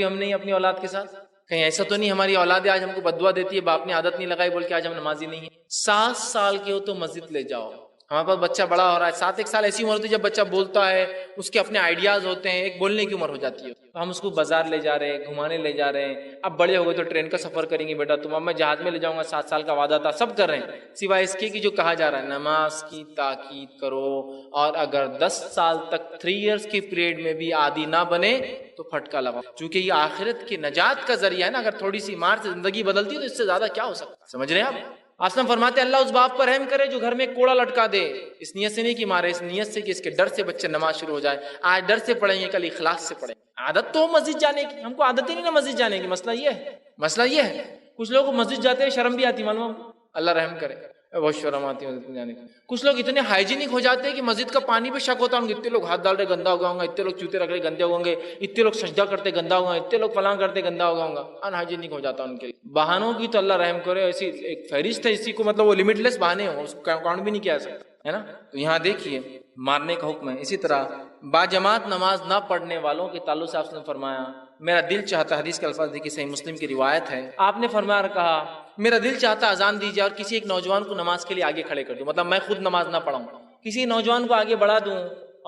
ہم نے اپنی اولاد کے ساتھ؟ کہیں ایسا تو نہیں ہماری اولاد آج ہم کو بددعا دیتی ہے باپ نے عادت نہیں لگائی بول کے آج ہم نمازی نہیں ہیں۔ 7 سال کے ہو تو مسجد لے جاؤ۔ ہمارے پاس بچہ بڑا ہو رہا ہے، 7 سال ایسی عمر ہوتی ہے جب بچہ بولتا ہے، اس کے اپنے آئیڈیاز ہوتے ہیں، ایک بولنے کی عمر ہو جاتی ہے، تو ہم اس کو بازار لے جا رہے ہیں، گھمانے لے جا رہے ہیں۔ اب بڑے ہو گئے تو ٹرین کا سفر کریں گے بیٹا تم، اب میں جہاز میں لے جاؤں گا، 7 سال کا وعدہ تھا، سب کر رہے ہیں سوائے اس کے کہ جو کہا جا رہا ہے نماز کی تاکید کرو، اور اگر 10 سال تک 3 ایئرس کی پیریڈ میں بھی عادی نہ بنے تو پھٹکا لگاؤ، چونکہ یہ آخرت کی نجات کا ذریعہ ہے نا۔ اگر تھوڑی سی مار سے زندگی بدلتی ہے تو اس سے زیادہ کیا ہو سکتا، سمجھ رہے ہیں آپ؟ آسلم فرماتے اللہ اس باپ پر رحم کرے جو گھر میں کوڑا لٹکا دے، اس نیت سے نہیں کہ مارے، اس نیت سے کہ اس کے ڈر سے بچے نماز شروع ہو جائے۔ آج ڈر سے پڑھیں گے کل اخلاص سے پڑھیں گے۔ عادت تو مسجد جانے کی، ہم کو عادت ہی نہیں نا مسجد جانے کی، مسئلہ یہ ہے کچھ لوگ مسجد جاتے ہیں شرم بھی آتی، معلوم اللہ رحم کرے، بہت شرم آتی ہے مسجد جانے کی۔ کچھ لوگ اتنے ہائیجینک ہو جاتے ہیں کہ مسجد کا پانی پہ شک ہوتا ہے، اتنے لوگ ہاتھ ڈال رہے گندا ہوگا ہوں گا، اتنے لوگ چوتے رکھ رہے گندے ہوں گے، اتنے لوگ سجدہ کرتے گندا ہوگا، اتنے لوگ فلاں کرتے گندا ہوگا ہوں گا، ان ہائیجینک ہو جاتا ہے ان کے لیے۔ بہانوں کی تو اللہ رحم کرے، ایسی ایک فہرست ہے اسی کو، مطلب وہ لمٹ لیس بہانے ہوں، اس کو کاؤنٹ بھی نہیں کیا سکتا ہے نا۔ تو یہاں دیکھیے مارنے کا حکم ہے۔ اسی طرح باجماعت نماز نہ پڑھنے والوں کے تعلق سے آپ نے فرمایا میرا دل چاہتا ہے، حدیث کے الفاظ دیکھیے، صحیح مسلم کی روایت ہے، آپ نے فرمایا اور کہا میرا دل چاہتا اذان دیجیے اور کسی ایک نوجوان کو نماز کے لیے آگے کھڑے کر دوں، مطلب میں خود نماز نہ پڑھوں، کسی نوجوان کو آگے بڑھا دوں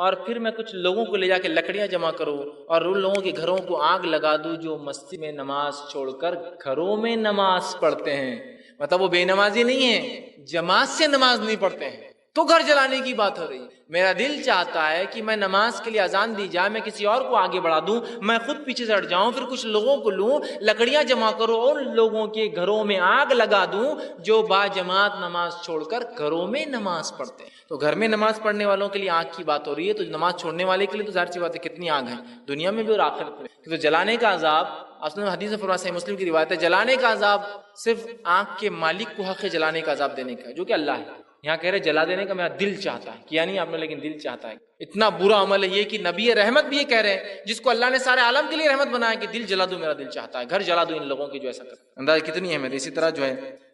اور پھر میں کچھ لوگوں کو لے جا کے لکڑیاں جمع کروں اور ان لوگوں کے گھروں کو آگ لگا دوں جو مسجد میں نماز چھوڑ کر گھروں میں نماز پڑھتے ہیں، مطلب وہ بے نمازی نہیں ہیں، جماعت سے نماز نہیں پڑھتے ہیں، تو گھر جلانے کی بات ہو رہی ہے۔ میرا دل چاہتا ہے کہ میں نماز کے لیے اذان دی جائے، میں کسی اور کو آگے بڑھا دوں، میں خود پیچھے سے ہٹ جاؤں، پھر کچھ لوگوں کو لوں، لکڑیاں جمع کروں اور ان لوگوں کے گھروں میں آگ لگا دوں جو با جماعت نماز چھوڑ کر گھروں میں نماز پڑھتے ہیں۔ تو گھر میں نماز پڑھنے والوں کے لیے آگ کی بات ہو رہی ہے، تو نماز چھوڑنے والے کے لیے تو ظاہر سی بات ہے کتنی آگ ہے دنیا میں بھی اور آخرت میں۔ تو جلانے کا عذاب، اصل میں حدیث میں فرمایا، صحیح مسلم کی روایت ہے، جلانے کا عذاب صرف آنکھ کے مالک کو حق ہے جلانے کا عذاب دینے کا، جو کہ اللہ ہے۔ یہاں کہہ رہے جلا دینے کا میرا دل چاہتا ہے، کیا نہیں آپ نے، لیکن دل چاہتا ہے۔ اتنا برا عمل ہے یہ کہ نبی رحمت بھی یہ کہہ رہے ہیں، جس کو اللہ نے سارے عالم کے لیے رحمت بنایا، کہ دل جلا دو، میرا دل چاہتا ہے، گھر جلا دو ان لوگوں کی جو ایسا کرتے ہیں۔ اندازہ کتنی اہمیت ہے۔ اسی طرح جو ہے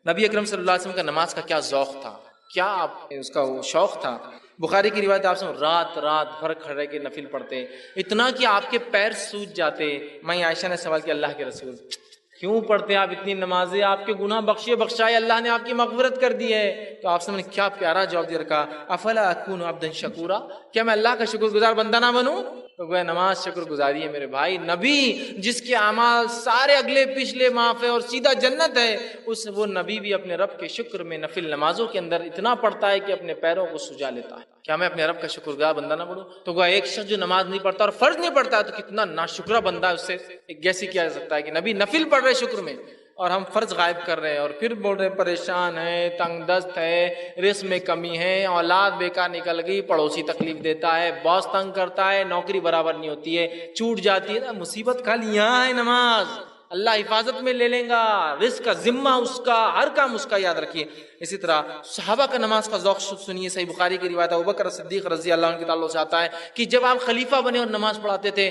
نبی اکرم صلی اللہ علیہ وسلم کا نماز کا کیا ذوق تھا، کیا اس کا وہ شوق تھا۔ بخاری کی روایت آپ سے رات بھر کھڑے کے نفل پڑھتے، اتنا کہ آپ کے پیر سوج جاتے۔ میں عائشہ نے سوال کیا، اللہ کے رسول کیوں پڑھتے آپ اتنی نمازیں، آپ کے گناہ بخشائے، اللہ نے آپ کی مغفرت کر دی ہے۔ تو آپ سے میں نے کیا پیارا جواب دے رکھا، افلا اکون عبدا شکورا، کیا میں اللہ کا شکر گزار بندہ نہ بنوں؟ تو گویا نماز شکر گزاری ہے میرے بھائی۔ نبی جس کے اعمال سارے اگلے پچھلے معاف ہے اور سیدھا جنت ہے، وہ نبی بھی اپنے رب کے شکر میں نفل نمازوں کے اندر اتنا پڑھتا ہے کہ اپنے پیروں کو سجا لیتا ہے۔ کیا میں اپنے رب کا شکر گزار بندہ نہ بنوں؟ تو گویا ایک شخص جو نماز نہیں پڑھتا اور فرض نہیں پڑھتا تو کتنا ناشکرا بندہ ہے، اس سے ایک گیسی کیا جا سکتا ہے کہ نبی نفل پڑھ رہے شکر میں اور ہم فرض غائب کر رہے ہیں، اور پھر بول رہے پریشان ہیں، تنگ دست ہے، رزق میں کمی ہے، اولاد بیکار نکل گئی، پڑوسی تکلیف دیتا ہے، باس تنگ کرتا ہے، نوکری برابر نہیں ہوتی ہے، چھوٹ جاتی ہے۔ مصیبت خالی یہاں ہے نماز، اللہ حفاظت میں لے لیں گا، رزق کا ذمہ اس کا، ہر کام اس کا، یاد رکھیے۔ اسی طرح صحابہ کا نماز کا ذوق سنیے، صحیح بخاری کی روایت ہے، ابوبکر صدیق رضی اللہ عنہ کے تعلق سے آتا ہے کہ جب آپ خلیفہ بنے اور نماز پڑھاتے تھے